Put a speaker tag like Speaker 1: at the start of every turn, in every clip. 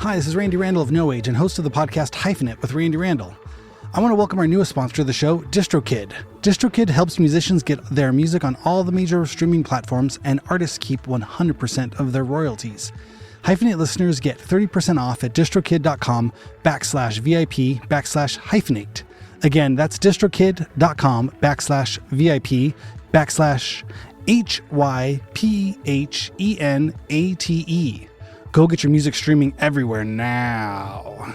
Speaker 1: Hi, this is Randy Randall of No Age and host of the podcast Hyphenate with Randy Randall. I want to welcome our newest sponsor of the show, DistroKid. DistroKid helps musicians get their music on all the major streaming platforms, and artists keep 100% of their royalties. Hyphenate listeners get 30% off at distrokid.com/VIP/hyphenate. Again, that's distrokid.com/VIP/HYPHENATE. Go get your music streaming everywhere now.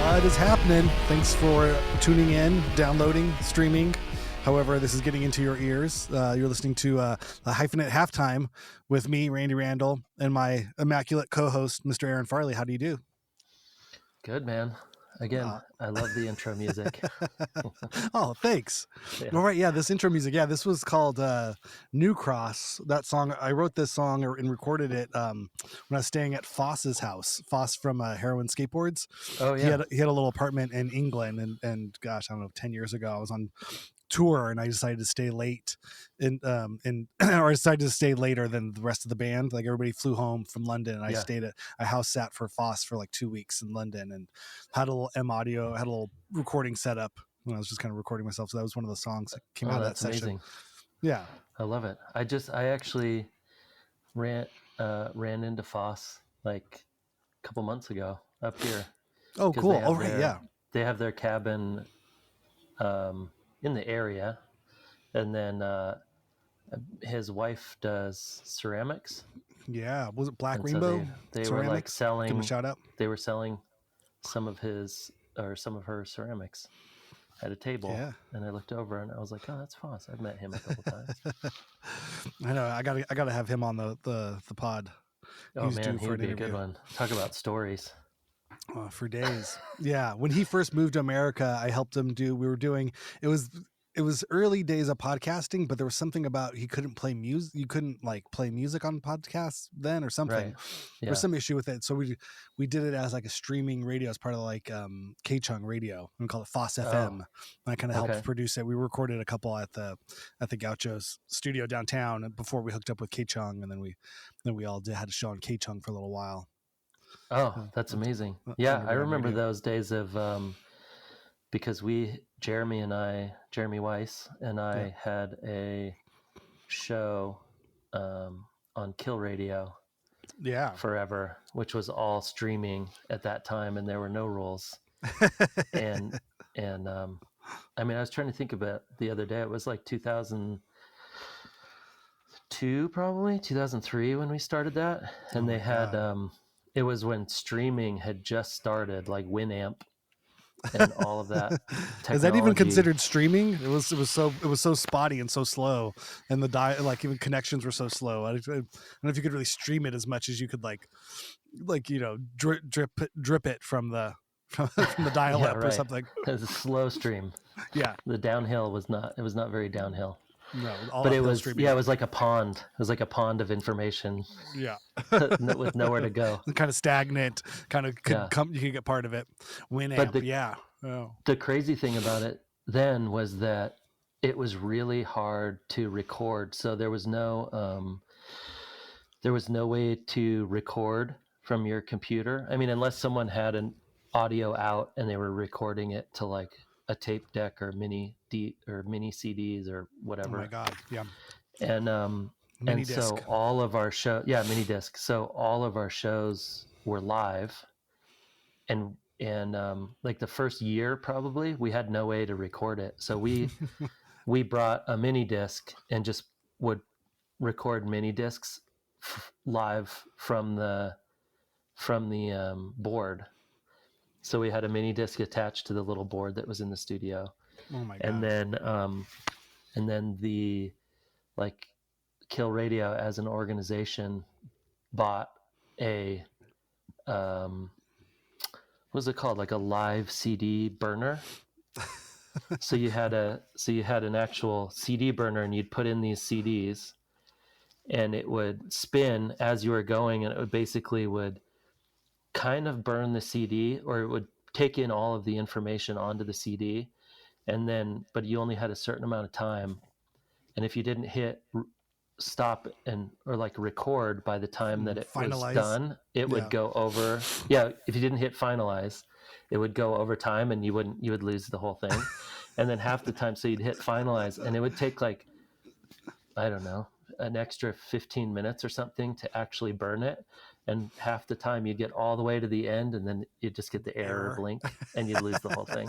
Speaker 1: What is happening? Thanks for tuning in, downloading, streaming. However, this is getting into your ears. You're listening to the Hyphenate Halftime with me, Randy Randall, and my immaculate co-host, Mr. Aaron Farley. How do you do?
Speaker 2: Good, man. Again, I love the intro music.
Speaker 1: Oh, thanks.
Speaker 2: Yeah.
Speaker 1: All right, yeah, this intro music. Yeah, this was called New Cross. That song, I wrote this song and recorded it when I was staying at Foss's house. Foss from Heroin Skateboards.
Speaker 2: Oh, yeah.
Speaker 1: He had a little apartment in England, and gosh, I don't know, 10 years ago, I was on tour and I decided to stay late or I decided to stay later than the rest of the band. Like everybody flew home from London and I house sat for Foss for like 2 weeks in London and had a little audio, had a little recording set up when I was just kind of recording myself. So that was one of the songs that came out of that session. Amazing. Yeah.
Speaker 2: I love it. I actually ran into Foss like a couple months ago up here.
Speaker 1: Oh, cool. Oh, right. Yeah.
Speaker 2: They have their cabin, in the area, and then his wife does ceramics.
Speaker 1: Yeah, was it Black Rainbow?
Speaker 2: So they were like selling.
Speaker 1: Give him a shout out.
Speaker 2: They were selling some of her ceramics at a table. Yeah. And I looked over and I was like, "Oh, that's Foss. I've met him a couple times."
Speaker 1: I know. I gotta have him on the pod.
Speaker 2: Oh man, he'd be a good one. Talk about stories.
Speaker 1: For days. Yeah. When he first moved to America, I helped him it was early days of podcasting, but there was something about he couldn't play music. You couldn't like play music on podcasts then or something. Right. Yeah. There was some issue with it. So we did it as like a streaming radio as part of like K-Chung radio. We call it Foss FM. And I kind of helped produce it. We recorded a couple at the Gaucho's studio downtown before we hooked up with K-Chung, and then we all had a show on K-Chung for a little while.
Speaker 2: Oh, that's amazing. Yeah, I remember those days of because Jeremy Weiss and I had a show on Kill Radio forever, which was all streaming at that time, and there were no rules. and I mean, I was trying to think about the other day. It was like 2002, probably 2003 when we started that, and they had it was when streaming had just started, like Winamp and all of that technology.
Speaker 1: Is that even considered streaming? It was so spotty and so slow, and like even connections were so slow. I don't know if you could really stream it as much as you could like drip it from the dial-up or something.
Speaker 2: It was a slow stream.
Speaker 1: Yeah,
Speaker 2: the downhill was not very downhill.
Speaker 1: No,
Speaker 2: but it was streaming. Yeah, it was like a pond. It was like a pond of information.
Speaker 1: Yeah,
Speaker 2: with nowhere to go.
Speaker 1: Kind of stagnant. Kind of come. You could get part of it. Winamp.
Speaker 2: The crazy thing about it then was that it was really hard to record. So there was no way to record from your computer. I mean, unless someone had an audio out and they were recording it to like a tape deck or mini CDs or whatever.
Speaker 1: Oh my God. Yeah.
Speaker 2: And so all of our mini disc. So all of our shows were live, and like the first year, probably we had no way to record it. So we brought a mini disc and just would record mini discs live from the board. So we had a mini disc attached to the little board that was in the studio.
Speaker 1: Oh my God.
Speaker 2: And then the like Kill Radio as an organization bought a what was it called? Like a live CD burner. So you had an actual CD burner, and you'd put in these CDs, and it would spin as you were going, and it would basically would kind of burn the CD, or it would take in all of the information onto the CD, and then, but you only had a certain amount of time, and if you didn't hit stop and or like record by the time that it was done, it would go over. Yeah, if you didn't hit finalize, it would go over time, and you would lose the whole thing. And then half the time, so you'd hit finalize, and it would take like, I don't know, an extra 15 minutes or something to actually burn it. And half the time you'd get all the way to the end, and then you'd just get the error blink, and you'd lose the whole thing.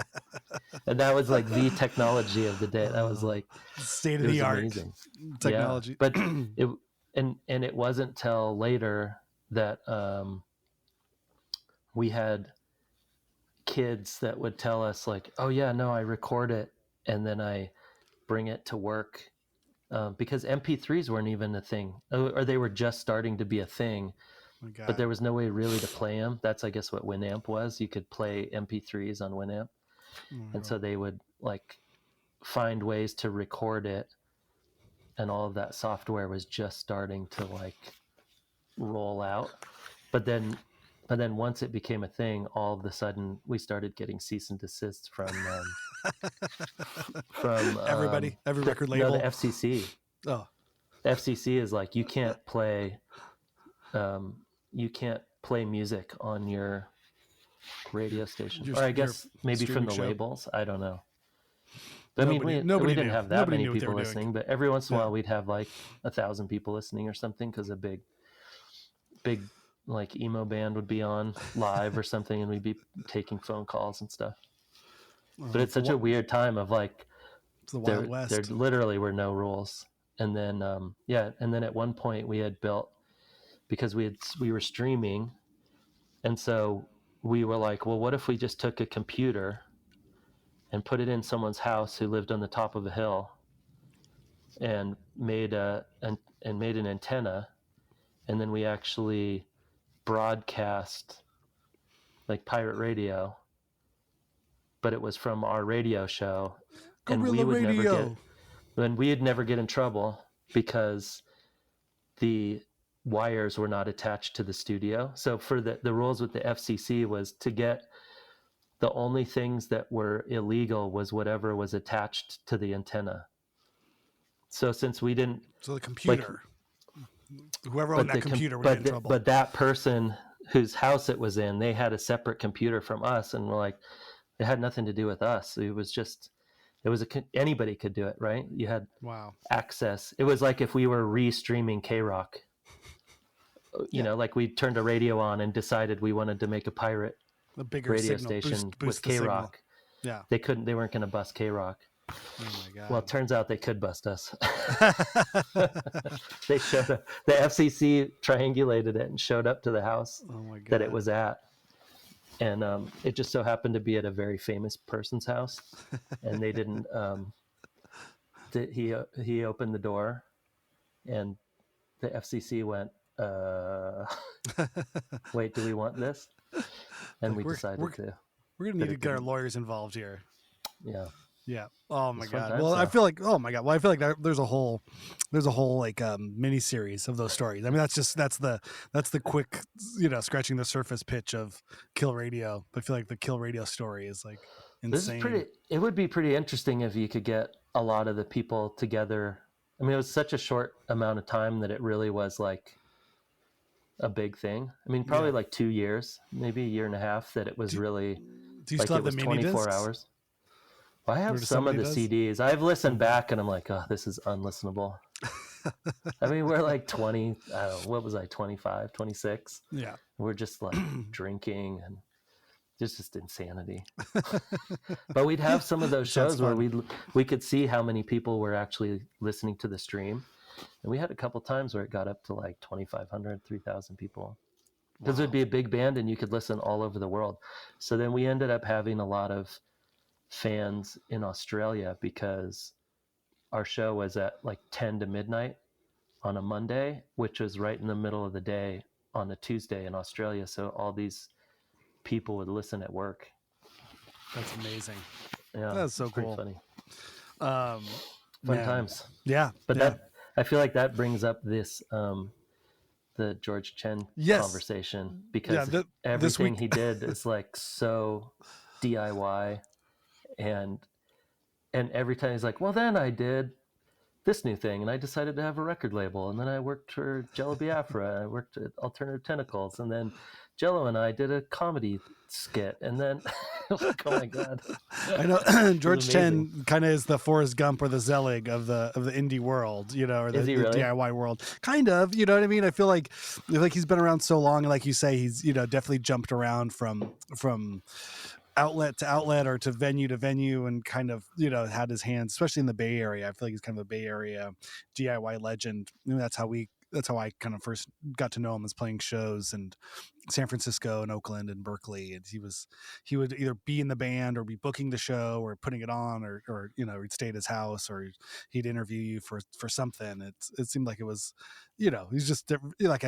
Speaker 2: And that was like the technology of the day. That was like
Speaker 1: state of the art
Speaker 2: amazing
Speaker 1: technology.
Speaker 2: Yeah. But it wasn't till later that we had kids that would tell us like, oh yeah, no, I record it and then I bring it to work, because MP3s weren't even a thing, or they were just starting to be a thing. But there was no way really to play them. That's, I guess, what Winamp was. You could play MP3s on Winamp. And so they would like find ways to record it, and all of that software was just starting to like roll out. But then once it became a thing, all of a sudden we started getting cease and desists from
Speaker 1: everybody, every record label.
Speaker 2: No, the FCC.
Speaker 1: Oh,
Speaker 2: the FCC is like, you can't play music on your radio station. Or I guess maybe from the labels. I don't know. But I mean, we didn't have that many people listening, but every once in a while we'd have like 1,000 people listening or something, because a big like emo band would be on live or something, and we'd be taking phone calls and stuff. But it's such a weird time of like,
Speaker 1: it's the Wild West.
Speaker 2: There literally were no rules. And then and then at one point we had built, because we were streaming, and so we were like, well, what if we just took a computer and put it in someone's house who lived on the top of a hill, and made an antenna, and then we actually broadcast like pirate radio, but it was from our radio show, and we would never get in trouble because the wires were not attached to the studio. So for the rules with the FCC was to get the only things that were illegal was whatever was attached to the antenna. So since we didn't,
Speaker 1: so the computer, whoever owned that computer would get in trouble.
Speaker 2: But that person whose house it was in, they had a separate computer from us, and we're like, it had nothing to do with us. It was just, anybody could do it, right? You had access. It was like if we were re-streaming K-Rock, you know, like we turned a radio on and decided we wanted to make a pirate radio station with K-Rock.
Speaker 1: Yeah,
Speaker 2: they weren't going to bust K-Rock.
Speaker 1: Oh my God.
Speaker 2: Well, it turns out they could bust us. They showed up. The FCC triangulated it and showed up to the house that it was at. And it just so happened to be at a very famous person's house. And they didn't, he opened the door, and the FCC went, wait, do we want this? And we decided to.
Speaker 1: We're going to need to get our lawyers involved here.
Speaker 2: Yeah.
Speaker 1: Yeah. Oh my God. Well, I feel like, there's a whole like mini series of those stories. I mean, that's the quick, scratching the surface pitch of Kill Radio. I feel like the Kill Radio story is like insane.
Speaker 2: It would be pretty interesting if you could get a lot of the people together. I mean, it was such a short amount of time that it really was like a big thing. I mean, probably like 2 years, maybe a year and a half, that it was really,
Speaker 1: do you still have the mini
Speaker 2: 24
Speaker 1: discs?
Speaker 2: Hours. Well, I have some of the CDs. I've listened back and I'm like, oh, this is unlistenable. I mean, we're like 20, I don't know, what was I, 25, 26?
Speaker 1: Yeah.
Speaker 2: We're just like drinking, and just insanity. But we'd have some of those shows where we could see how many people were actually listening to the stream. And we had a couple times where it got up to like 2,500, 3,000 people. Because it would be a big band and you could listen all over the world. So then we ended up having a lot of fans in Australia, because our show was at like 10 to midnight on a Monday, which was right in the middle of the day on a Tuesday in Australia. So all these people would listen at work.
Speaker 1: That's amazing.
Speaker 2: Yeah,
Speaker 1: that's so cool.
Speaker 2: Funny.
Speaker 1: Fun
Speaker 2: times.
Speaker 1: Yeah.
Speaker 2: But I feel like that brings up this the George Chen
Speaker 1: Yes.
Speaker 2: conversation,
Speaker 1: Yeah.
Speaker 2: because
Speaker 1: This
Speaker 2: everything
Speaker 1: week.
Speaker 2: he did is like so DIY, and every time he's like, well, then I did this new thing, and I decided to have a record label, and then I worked for Jello Biafra, I worked at Alternative Tentacles, and then Jello and I did a comedy skit, and then like, oh my god,
Speaker 1: I know
Speaker 2: it was
Speaker 1: George
Speaker 2: amazing.
Speaker 1: Chen kind of is the Forrest Gump or the Zelig of the indie world, or
Speaker 2: Is he
Speaker 1: the
Speaker 2: really?
Speaker 1: DIY world. Kind of, you know what I mean? I feel like he's been around so long, and like you say, he's definitely jumped around from outlet to outlet or to venue and kind of had his hands, especially in the Bay Area. I feel like he's kind of a Bay Area DIY legend. That's how I kind of first got to know him, as playing shows in San Francisco and Oakland and Berkeley. And he would either be in the band or be booking the show or putting it on, or he'd stay at his house, or he'd interview you for something. It seemed like it was, he's just like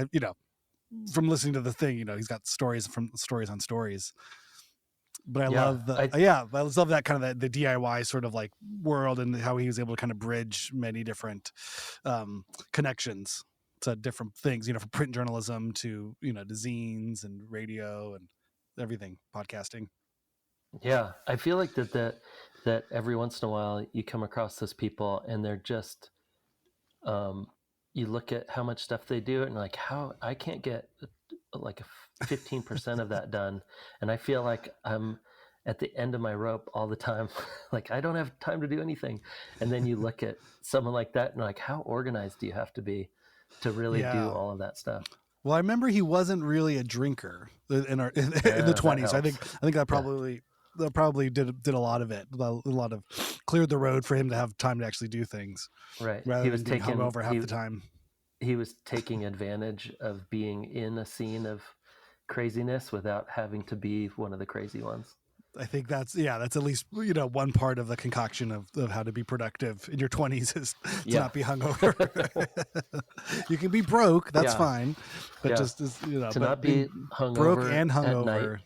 Speaker 1: from listening to the thing, he's got stories on stories. But I
Speaker 2: Yeah,
Speaker 1: love I love that kind of the DIY sort of like world, and how he was able to kind of bridge many different connections to different things, from print journalism to to zines and radio and everything, podcasting.
Speaker 2: yeah, I feel like that every once in a while you come across those people, and they're just um, you look at how much stuff they do, and like, how I can't get like 15% of that done, and I feel like I'm at the end of my rope all the time. Like, I don't have time to do anything. And then you look at someone like that, and like, how organized do you have to be to really do
Speaker 1: Yeah.
Speaker 2: all of that stuff?
Speaker 1: Well, I remember he wasn't really a drinker in the
Speaker 2: That
Speaker 1: 20s.
Speaker 2: helps.
Speaker 1: I think
Speaker 2: Yeah,
Speaker 1: that probably did a lot of it. A lot of cleared the road for him to have time to actually do things,
Speaker 2: right.
Speaker 1: rather than being hungover half the time.
Speaker 2: He was taking advantage of being in a scene of craziness without having to be one of the crazy ones.
Speaker 1: I think that's at least one part of the concoction of how to be productive in your 20s is to
Speaker 2: Yeah.
Speaker 1: not be hungover. You can be broke, that's
Speaker 2: Yeah.
Speaker 1: fine, but
Speaker 2: Yeah.
Speaker 1: just
Speaker 2: To
Speaker 1: but
Speaker 2: not be
Speaker 1: being broke
Speaker 2: hungover
Speaker 1: and
Speaker 2: at night.
Speaker 1: hungover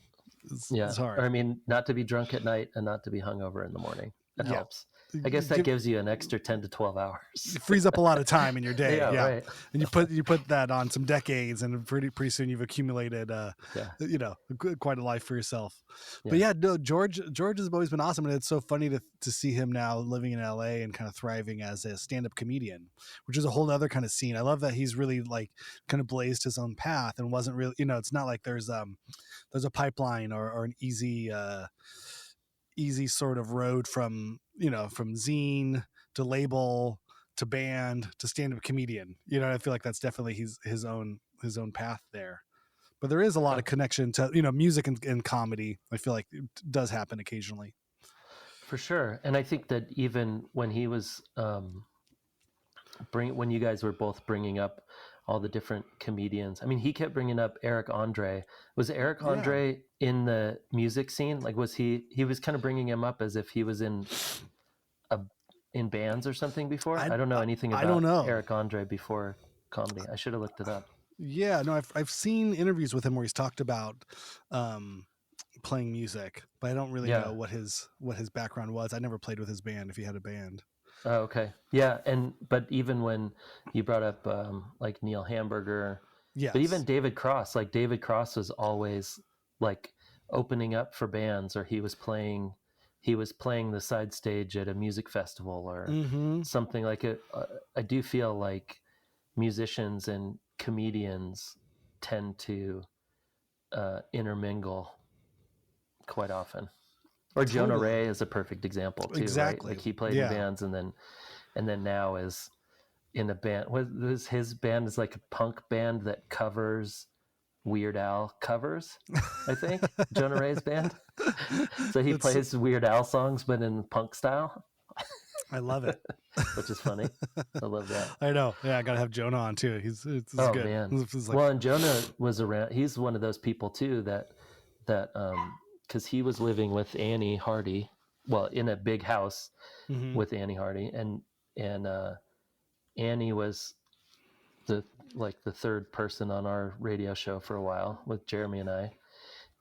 Speaker 1: is
Speaker 2: Yeah. Or
Speaker 1: hard.
Speaker 2: I mean, not to be drunk at night and not to be hungover in the morning. That
Speaker 1: Yeah,
Speaker 2: helps. I guess that gives you an extra 10 to 12
Speaker 1: it
Speaker 2: hours.
Speaker 1: frees up a lot of time in your day.
Speaker 2: Yeah,
Speaker 1: Yeah,
Speaker 2: right.
Speaker 1: and you put that on some decades, and pretty soon you've accumulated
Speaker 2: Yeah.
Speaker 1: quite a life for yourself. But
Speaker 2: Yeah.
Speaker 1: yeah, no, George has always been awesome, and it's so funny to see him now living in LA and kind of thriving as a stand-up comedian, which is a whole other kind of scene. I love that he's really like kind of blazed his own path and wasn't really, it's not like there's a pipeline or an easy sort of road from from zine to label to band to stand-up comedian. I feel like that's definitely his own path there. But there is a lot
Speaker 2: Yeah.
Speaker 1: of connection to music and comedy. I feel like it does happen occasionally.
Speaker 2: For sure. And I think that even when he was when you guys were both bringing up all the different comedians, I mean, he kept bringing up Eric Andre. Was Eric
Speaker 1: Yeah,
Speaker 2: Andre in the music scene? Like, was he was kind of bringing him up as if he was a in bands or something before?
Speaker 1: i
Speaker 2: I don't know
Speaker 1: i,
Speaker 2: anything
Speaker 1: I don't
Speaker 2: about
Speaker 1: know.
Speaker 2: Eric Andre before comedy. I should have looked it up.
Speaker 1: Yeah, no, I've seen interviews with him where he's talked about um playing music, but I don't really
Speaker 2: Yeah.
Speaker 1: know what his background was. I never played with his band, if he had a band.
Speaker 2: Oh, okay. Yeah, but even when you brought up like Neil Hamburger, but even
Speaker 1: Yes.
Speaker 2: David Cross was always like opening up for bands, or he was playing the side stage at a music festival or
Speaker 1: Mm-hmm.
Speaker 2: something like it. I do feel like musicians and comedians tend to intermingle quite often. Or Jonah
Speaker 1: Totally.
Speaker 2: Ray is a perfect example too, right?
Speaker 1: Exactly.
Speaker 2: Like, he played in
Speaker 1: Yeah.
Speaker 2: bands, and then now is in a band. Was his band is like a punk band that covers Weird Al covers, I think. Jonah Ray's band. So he
Speaker 1: That's
Speaker 2: plays Weird Al songs, but in punk style,
Speaker 1: I love it.
Speaker 2: which is funny. I love that.
Speaker 1: I know. Yeah, I gotta have Jonah on too. It's
Speaker 2: Oh
Speaker 1: good.
Speaker 2: man.
Speaker 1: It's like
Speaker 2: Well, and Jonah was around. He's one of those people too that because he was living with Annie Hardy, well, in a big house
Speaker 1: mhm.
Speaker 2: with Annie Hardy, and Annie was the the third person on our radio show for a while with Jeremy and I,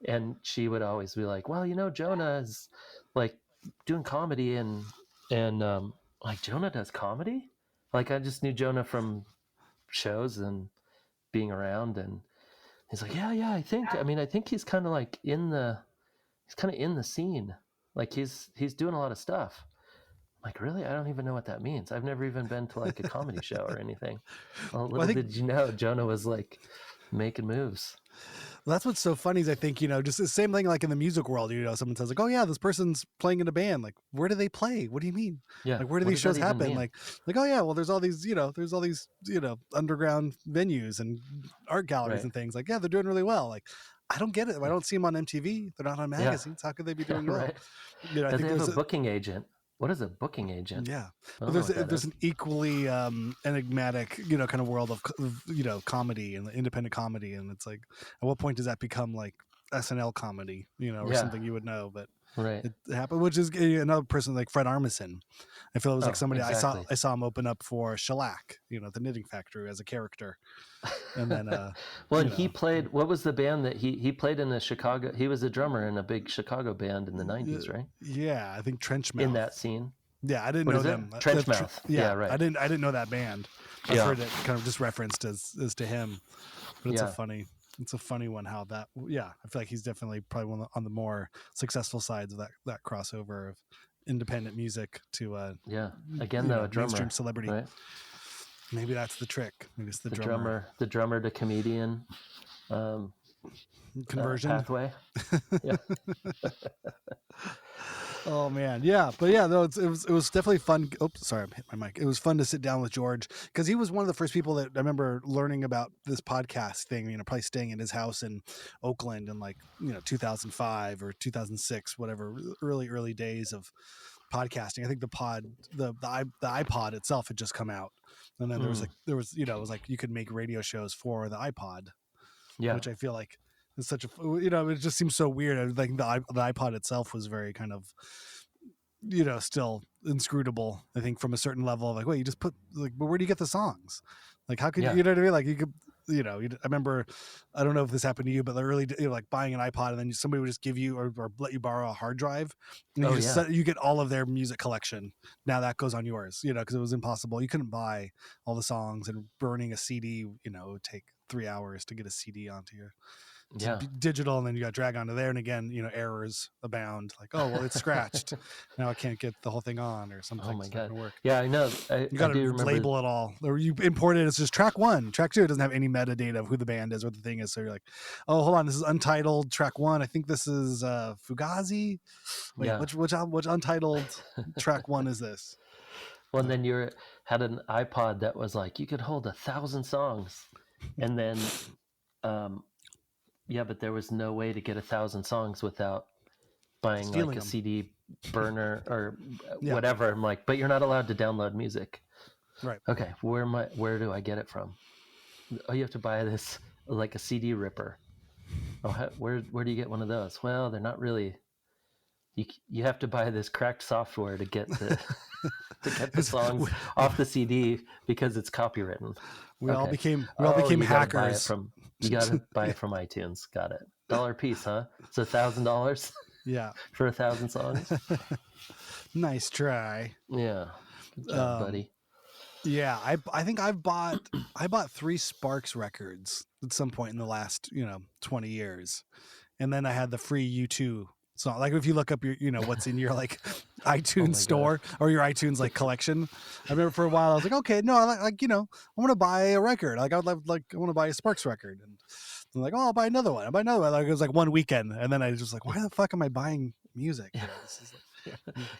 Speaker 2: and she would always be like, well, Jonah is like doing comedy, and like, Jonah does comedy. Like I just knew Jonah from shows and being around, and he's like, yeah, I think he's kind of like he's kind of in the scene. Like he's doing a lot of stuff. I'm like, really? I don't even know what that means. I've never even been to like a comedy show or anything. Well,
Speaker 1: Well, I
Speaker 2: little
Speaker 1: think
Speaker 2: did you know, Jonah was like making moves.
Speaker 1: that's what's so funny is I think, just the same thing like in the music world, someone says like, oh yeah, this person's playing in a band. Like, where do they play? What do you mean?
Speaker 2: Yeah.
Speaker 1: Like, where do
Speaker 2: What
Speaker 1: these
Speaker 2: does that
Speaker 1: shows
Speaker 2: even
Speaker 1: happen?
Speaker 2: mean?
Speaker 1: Like, oh yeah, well, there's all these, underground venues and art galleries
Speaker 2: Right.
Speaker 1: and things. Like, yeah, they're doing really well. Like, I don't get it. I don't see them on MTV. They're not on
Speaker 2: Yeah.
Speaker 1: magazines. How could they be
Speaker 2: Yeah.
Speaker 1: doing well?
Speaker 2: Right.
Speaker 1: I
Speaker 2: Do
Speaker 1: think
Speaker 2: they have
Speaker 1: there's
Speaker 2: a booking agent? What is a booking agent?
Speaker 1: yeah,
Speaker 2: I
Speaker 1: but
Speaker 2: don't know what that
Speaker 1: there's
Speaker 2: is.
Speaker 1: an equally enigmatic, kind of world of comedy and independent comedy, and it's like, at what point does that become like SNL comedy, or
Speaker 2: Yeah.
Speaker 1: something you would know? But
Speaker 2: Right.
Speaker 1: it happened, which is another person like Fred Armisen. I feel it was like
Speaker 2: Oh,
Speaker 1: somebody
Speaker 2: exactly.
Speaker 1: I saw him open up for Shellac, the Knitting Factory as a character, and then
Speaker 2: Well, and he played. What was the band that he played in the Chicago? He was a drummer in a big Chicago band in the '90s, right?
Speaker 1: yeah, I think
Speaker 2: In
Speaker 1: Trenchmouth.
Speaker 2: that scene.
Speaker 1: Yeah, I didn't
Speaker 2: What
Speaker 1: know
Speaker 2: is it?
Speaker 1: them.
Speaker 2: Trenchmouth. Yeah,
Speaker 1: Yeah,
Speaker 2: right.
Speaker 1: I didn't know that band. I've
Speaker 2: Yeah.
Speaker 1: heard it kind of just referenced as to him, but it's a funny one how that. Yeah, I feel like he's definitely probably one on the more successful sides of that crossover of independent music to
Speaker 2: yeah. Again, though, a drummer,
Speaker 1: mainstream celebrity.
Speaker 2: right?
Speaker 1: Maybe that's the trick. Maybe it's the
Speaker 2: drummer to comedian
Speaker 1: conversion
Speaker 2: pathway. Yeah.
Speaker 1: Oh man, yeah, but yeah, no, it was definitely fun. Oops, sorry, I hit my mic. It was fun to sit down with George because he was one of the first people that I remember learning about this podcast thing. Probably staying in his house in Oakland in like 2005 or 2006, whatever, early days of podcasting. I think the iPod itself had just come out, and then there was it was like you could make radio shows for the iPod,
Speaker 2: Yeah.
Speaker 1: which I feel like is such a it just seems so weird. I think the iPod itself was very kind of still inscrutable. I think from a certain level of like, wait, you just put like, but where do you get the songs? Like, how could you know what I mean? Like, you could. I remember, I don't know if this happened to you, but the early, like buying an iPod and then somebody would just give you or let you borrow a hard drive. And you get all of their music collection. Now that goes on yours, because it was impossible. You couldn't buy all the songs, and burning a CD, it would take 3 hours to get a CD onto your digital, and then you got to drag onto there. And again, errors abound. Like, oh, well, it's scratched. Now I can't get the whole thing on or something.
Speaker 2: Oh my God.
Speaker 1: Work.
Speaker 2: Yeah, I know.
Speaker 1: You got to label it all. Or you import it. It's just track 1. Track 2, it doesn't have any metadata of who the band is or the thing is. So you're like, oh, hold on. This is untitled track 1. I think this is Fugazi. Wait, which untitled track 1 is this?
Speaker 2: Well, and then you had an iPod that was like, you could hold 1,000 songs. And then, but there was no way to get 1,000 songs without buying
Speaker 1: stealing
Speaker 2: like a
Speaker 1: them.
Speaker 2: CD burner or whatever. I'm like, but you're not allowed to download music.
Speaker 1: Right.
Speaker 2: Okay. Where do I get it from? Oh, you have to buy this, like a CD ripper. Oh, where do you get one of those? Well, they're not really, you have to buy this cracked software to get the, to get the songs off the CD because it's copywritten.
Speaker 1: We all became hackers.
Speaker 2: You got to buy it from iTunes. Got it. $1 a piece, huh? It's $1,000.
Speaker 1: Yeah.
Speaker 2: For 1,000 songs.
Speaker 1: Nice try.
Speaker 2: Yeah. Good job, buddy.
Speaker 1: Yeah, I think I bought 3 Sparks records at some point in the last 20 years, and then I had the free U2 song. Like if you look up your what's in your like iTunes store or your iTunes like collection. I remember for a while I was like, okay, no, I want to buy a record. Like I want to buy a Sparks record, and I'm like, oh, I'll buy another one. Like it was like one weekend, and then I was just like, why the fuck am I buying music? This is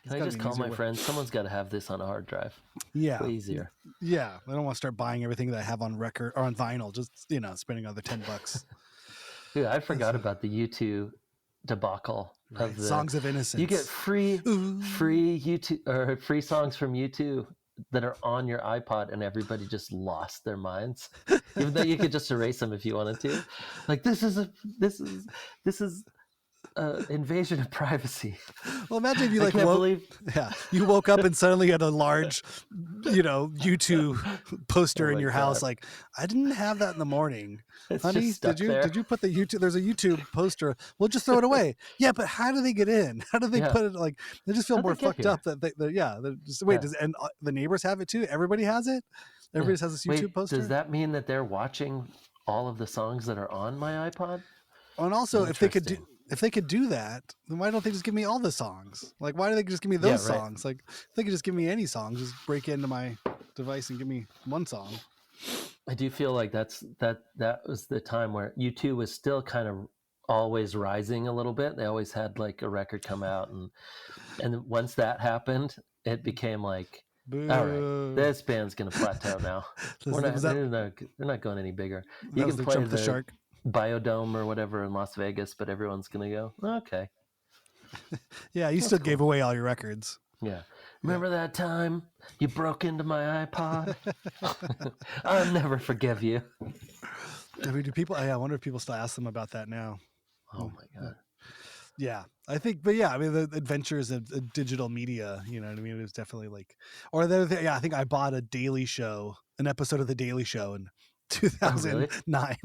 Speaker 2: Can I just call my friends? Someone's got to have this on a hard drive.
Speaker 1: Yeah.
Speaker 2: Way easier.
Speaker 1: Yeah. I don't want to start buying everything that I have on record or on vinyl, just, spending another $10.
Speaker 2: Dude, I forgot about the U2 debacle of the
Speaker 1: Songs of Innocence.
Speaker 2: You get free U2 or free songs from U2 that are on your iPod, and everybody just lost their minds. Even though you could just erase them if you wanted to. Like this is invasion of privacy.
Speaker 1: Well, imagine if you
Speaker 2: I
Speaker 1: like
Speaker 2: can't believe.
Speaker 1: Yeah, you woke up and suddenly had a large, YouTube poster
Speaker 2: Oh
Speaker 1: in
Speaker 2: my
Speaker 1: your house.
Speaker 2: God.
Speaker 1: Like, I didn't have that in the morning,
Speaker 2: It's just
Speaker 1: honey. Did
Speaker 2: stuck
Speaker 1: you
Speaker 2: there.
Speaker 1: did you put the YouTube? There's a YouTube poster. We'll just throw it away. Yeah, but how do they get in? How do they
Speaker 2: Yeah.
Speaker 1: put it? Like, they just feel
Speaker 2: How'd
Speaker 1: more
Speaker 2: they get
Speaker 1: fucked
Speaker 2: here?
Speaker 1: up that wait.
Speaker 2: Yeah.
Speaker 1: And the neighbors have it too. Everybody has it.
Speaker 2: Yeah.
Speaker 1: Everybody has this YouTube
Speaker 2: Wait, does
Speaker 1: poster.
Speaker 2: that mean that they're watching all of the songs that are on my iPod?
Speaker 1: And also,
Speaker 2: Interesting.
Speaker 1: if they could do that, then why don't they just give me all the songs? Like, why do they just give me
Speaker 2: Yeah,
Speaker 1: those
Speaker 2: right.
Speaker 1: songs? Like, if they could just give me any songs, just break into my device and give me one song.
Speaker 2: I do feel like that was the time where U2 was still kind of always rising a little bit. They always had like a record come out, and once that happened, it became like, all right,
Speaker 1: Boo.
Speaker 2: this band's gonna plateau now. They're not going any bigger. You
Speaker 1: That was
Speaker 2: can
Speaker 1: the
Speaker 2: play
Speaker 1: Jump the
Speaker 2: the
Speaker 1: Shark.
Speaker 2: Biodome or whatever in Las Vegas, but everyone's gonna go, okay.
Speaker 1: Yeah, you still gave away all your records.
Speaker 2: Yeah. Remember that time you broke into my iPod? I'll never forgive you.
Speaker 1: I mean, I wonder if people still ask them about that now.
Speaker 2: Oh my God.
Speaker 1: Yeah, I think, but yeah, I mean, the adventures of digital media, you know what I mean? It was definitely like, or the other thing, yeah, I think I bought an episode of The Daily Show in
Speaker 2: Oh, really?
Speaker 1: 2009.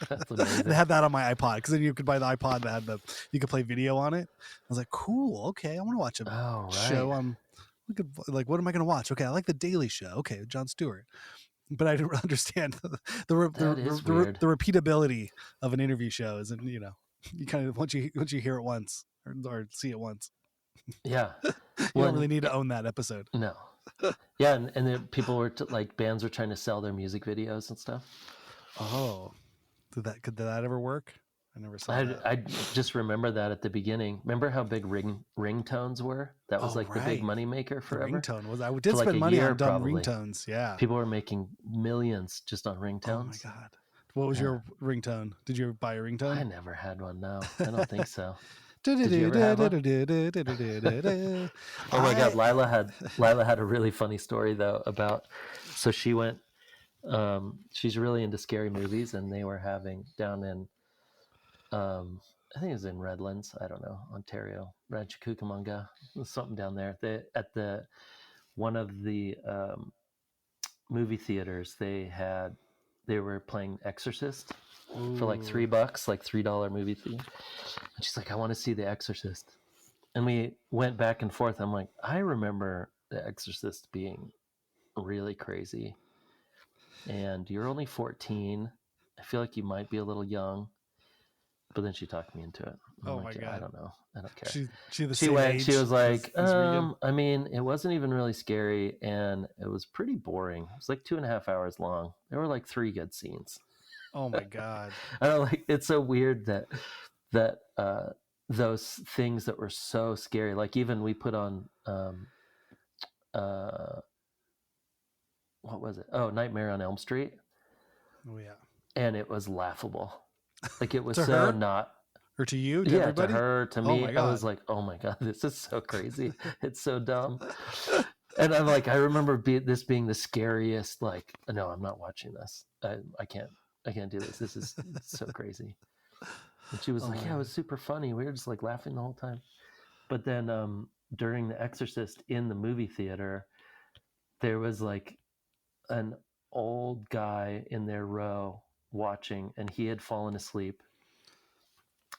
Speaker 2: That's amazing.
Speaker 1: They had that on my iPod because then you could buy the iPod that had you could play video on it. I was like, cool, okay, I want to watch a show. What am I going to watch? Okay, I like The Daily Show. Okay, Jon Stewart. But I didn't understand the repeatability of an interview show. Isn't you kind of once you hear it once or see it once,
Speaker 2: Yeah.
Speaker 1: you don't really need to own that episode.
Speaker 2: No. Yeah, and then people were like bands were trying to sell their music videos and stuff.
Speaker 1: Oh, could that ever work? I never saw that.
Speaker 2: I just remember that at the beginning. Remember how big ringtones were? That was the big money maker forever.
Speaker 1: The ringtone was. I did spend money on dumb ringtones. Yeah,
Speaker 2: people were making millions just on ringtones.
Speaker 1: Oh my God! What was your ringtone? Did you buy a ringtone?
Speaker 2: I never had one. No, I don't think so. Did you ever have one? Oh my God, Lila had a really funny story though about. So she went. She's really into scary movies, and they were having down in. I think it was in Redlands. I don't know, Ontario, Rancho Cucamonga, something down there. At the one of the movie theaters, they were playing Exorcist for like $3, like $3 movie theater. And she's like, I want to see The Exorcist. And we went back and forth. I'm like, I remember The Exorcist being really crazy. And you're only 14. I feel like you might be a little young. But then she talked me into it.
Speaker 1: Oh my God!
Speaker 2: I don't know. I don't care.
Speaker 1: She went. Age
Speaker 2: she was like, I mean, it wasn't even really scary, and it was pretty boring. It was like 2.5 hours long. There were like 3 good scenes.
Speaker 1: Oh my God!
Speaker 2: I don't like. It's so weird that those things that were so scary, like even we put on what was it? Oh, Nightmare on Elm Street.
Speaker 1: Oh yeah.
Speaker 2: And it was laughable. Like it was
Speaker 1: to
Speaker 2: so
Speaker 1: her?
Speaker 2: Not.
Speaker 1: Or to you?
Speaker 2: To
Speaker 1: everybody?
Speaker 2: To her, to me. I was like, oh my God, this is so crazy. It's so dumb. And I'm like, I remember this being the scariest, like, no, I'm not watching this. I can't do this. This is so crazy. And she was like, yeah, it was super funny. We were just like laughing the whole time. But then during The Exorcist in the movie theater, there was like an old guy in their row watching, and he had fallen asleep.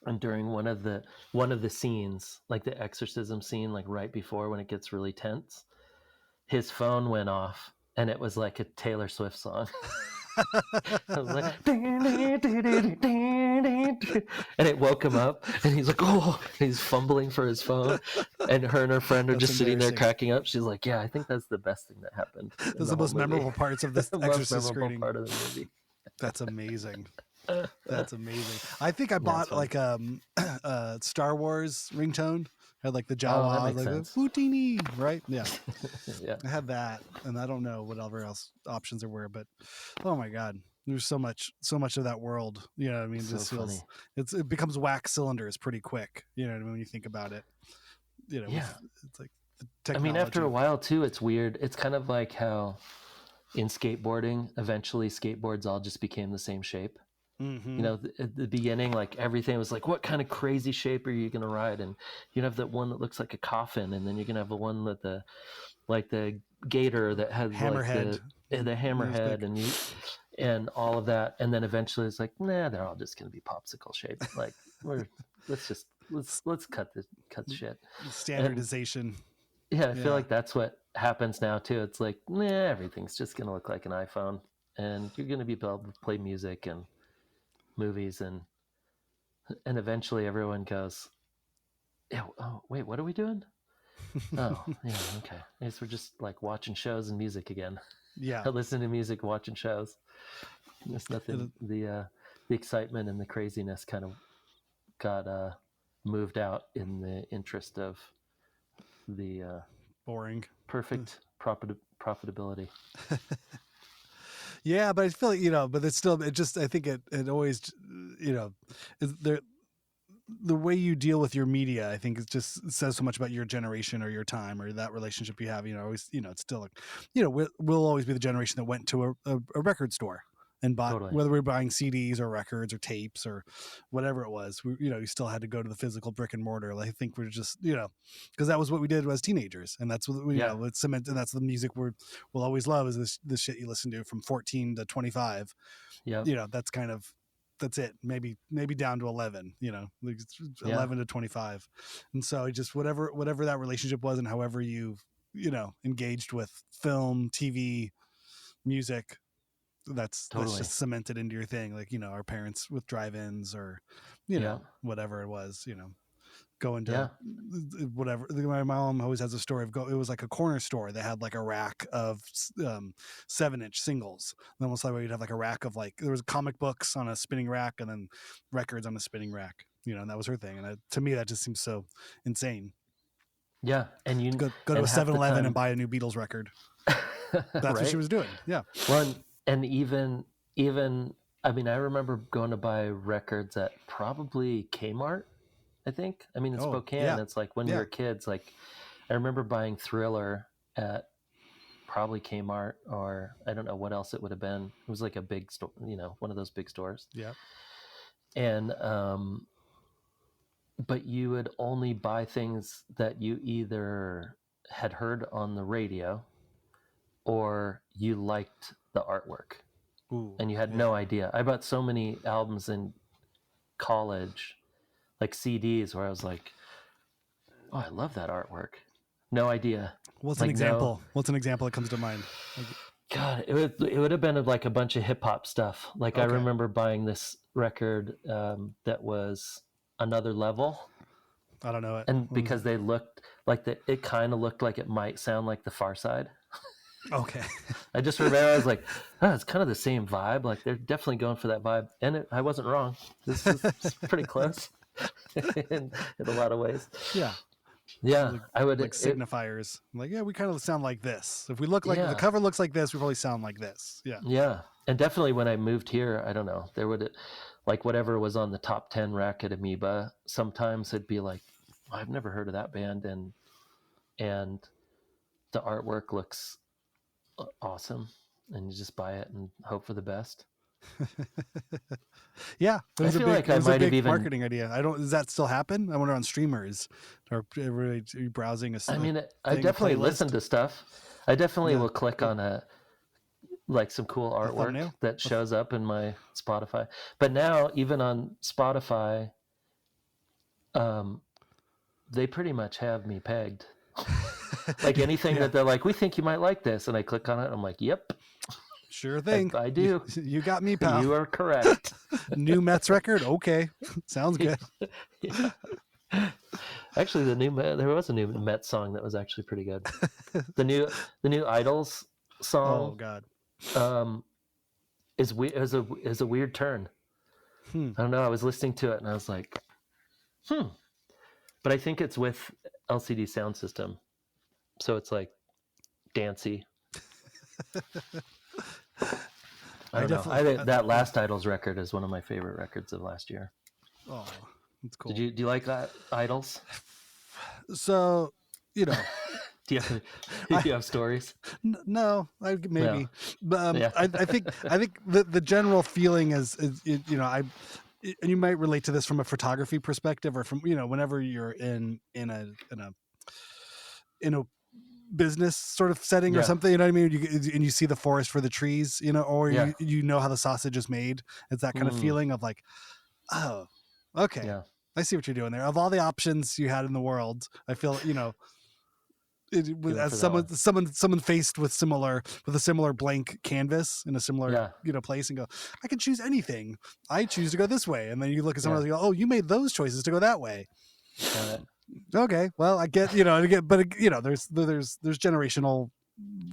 Speaker 2: And during one of the scenes, like the exorcism scene, like right before when it gets really tense, his phone went off, and it was like a Taylor Swift song. I was like, and it woke him up, and he's like, oh, and he's fumbling for his phone, and her and her friend are just sitting there cracking up. She's like, yeah, I think that's the best thing that happened.
Speaker 1: Those are the most memorable parts of this Exorcist screening.
Speaker 2: Part of the movie.
Speaker 1: That's amazing. That's amazing. I think I bought like a Star Wars ringtone. Had like the Jawa, like the Houdini, right? Yeah.
Speaker 2: Yeah.
Speaker 1: I had that, and I don't know whatever else options there were, but oh my God, there's so much of that world. You know what I mean?
Speaker 2: So
Speaker 1: just feels it becomes wax cylinders pretty quick. You know what I mean? When you think about it,
Speaker 2: yeah,
Speaker 1: it's like the technology.
Speaker 2: I mean, after a while too, it's weird. It's kind of like how in skateboarding, eventually skateboards all just became the same shape. You know, at the beginning, like everything was like, what kind of crazy shape are you going to ride? And you have that one that looks like a coffin, and then you're going to have the one with the gator that has
Speaker 1: hammerhead,
Speaker 2: like the hammerhead, and all of that. And then eventually it's like, nah, they're all just going to be popsicle shaped. Like let's cut the shit.
Speaker 1: Standardization.
Speaker 2: And, I feel like that's what happens now too. It's like, nah, everything's just going to look like an iPhone, and you're going to be able to play music and movies, and eventually everyone goes, oh wait, what are we doing? Oh yeah, okay, I guess we're just like watching shows and music again. Listening to music, watching shows. There's nothing. The excitement and the craziness kind of got moved out in the interest of the
Speaker 1: boring
Speaker 2: perfect profitability.
Speaker 1: Yeah, but I feel like, but it's still, I think it always, the way you deal with your media, I think it just says so much about your generation or your time or that relationship you have. Always, it's still like, we'll always be the generation that went to a record store and bought,
Speaker 2: Totally.
Speaker 1: whether we're buying CDs or records or tapes or whatever it was. You still had to go to the physical brick and mortar. Like, I think we're just, because that was what we did as teenagers, and that's what it's cement, and that's the music we'll always love is this shit you listen to from 14 to 25.
Speaker 2: Yeah,
Speaker 1: that's it. Maybe down to 11, 11 to 25. And so just whatever that relationship was, and however you engaged with film, TV, music, that's just cemented into your thing. Like, our parents with drive-ins or, whatever it was, going to whatever. My mom always has a story of it was like a corner store that had like a rack of 7-inch singles. And almost like you'd have like a rack of there was comic books on a spinning rack and then records on a spinning rack, and that was her thing. And to me, that just seems so insane.
Speaker 2: Yeah. And you
Speaker 1: go to a 7-Eleven and buy a new Beatles record. That's right? What she was doing. Yeah.
Speaker 2: Well, and even I mean, I remember going to buy records at probably Kmart, I think. I mean, in Spokane, it's like when we were kids, like I remember buying Thriller at probably Kmart, or I don't know what else it would have been. It was like a big store, one of those big stores.
Speaker 1: Yeah.
Speaker 2: And, but you would only buy things that you either had heard on the radio or you liked the artwork.
Speaker 1: Ooh,
Speaker 2: and you had no idea. I bought so many albums in college, like CDs, where I was like, oh, I love that artwork. No idea.
Speaker 1: What's an example? What's an example that comes to mind?
Speaker 2: God, it would have been like a bunch of hip hop stuff. Like I remember buying this record that was Another Level.
Speaker 1: I don't know it.
Speaker 2: And because they looked like it kind of looked like it might sound like the Far Side.
Speaker 1: Okay.
Speaker 2: I just remember I was like, oh, it's kind of the same vibe. Like they're definitely going for that vibe. And I wasn't wrong. This is pretty close in a lot of ways.
Speaker 1: Yeah.
Speaker 2: Yeah. I would
Speaker 1: like signifiers. We kind of sound like this. If we look like the cover looks like this, we probably sound like this. Yeah.
Speaker 2: Yeah. And definitely when I moved here, I don't know, there would like whatever was on the top 10 rack at Amoeba, sometimes it'd be like, I've never heard of that band. And the artwork looks awesome, and you just buy it and hope for the best.
Speaker 1: Yeah,
Speaker 2: it was a big
Speaker 1: marketing idea. Does that still happen? I wonder on streamers or everybody browsing
Speaker 2: I definitely listen to stuff. I definitely will click on some cool artwork that shows up in my Spotify. But now even on Spotify, they pretty much have me pegged. Like anything that they're like, we think you might like this, and I click on it, I'm like, yep,
Speaker 1: sure thing.
Speaker 2: I do.
Speaker 1: You got me, pal.
Speaker 2: You are correct.
Speaker 1: New Mets record, okay, sounds good.
Speaker 2: Yeah. Actually, there was a new Mets song that was actually pretty good. The new Idols song.
Speaker 1: Oh God.
Speaker 2: Is a weird turn. I don't know. I was listening to it and I was like, but I think it's with LCD Sound System. So it's like dancey. I don't know. That last Idols record is one of my favorite records of last year.
Speaker 1: Oh, that's cool.
Speaker 2: Do you like that Idols?
Speaker 1: So,
Speaker 2: do Do
Speaker 1: I
Speaker 2: you have stories?
Speaker 1: no,
Speaker 2: No.
Speaker 1: maybe, but
Speaker 2: Yeah.
Speaker 1: I think the general feeling is and you might relate to this from a photography perspective, or from whenever you're in a business sort of setting or
Speaker 2: Yeah.
Speaker 1: something, what I mean, and you see the forest for the trees, or
Speaker 2: Yeah.
Speaker 1: you know how the sausage is made. It's that kind of
Speaker 2: Mm,
Speaker 1: feeling of like, oh, okay,
Speaker 2: yeah.
Speaker 1: I see what you're doing there. Of all the options you had in the world, I feel
Speaker 2: You went
Speaker 1: as
Speaker 2: for that one.
Speaker 1: someone faced with a similar blank canvas in a similar
Speaker 2: Yeah.
Speaker 1: place, and go, I can choose anything. I choose to go this way, and then you look at someone
Speaker 2: Yeah.
Speaker 1: else and go, oh, you made those choices to go that way.
Speaker 2: Got it.
Speaker 1: Okay, well, I get, but there's generational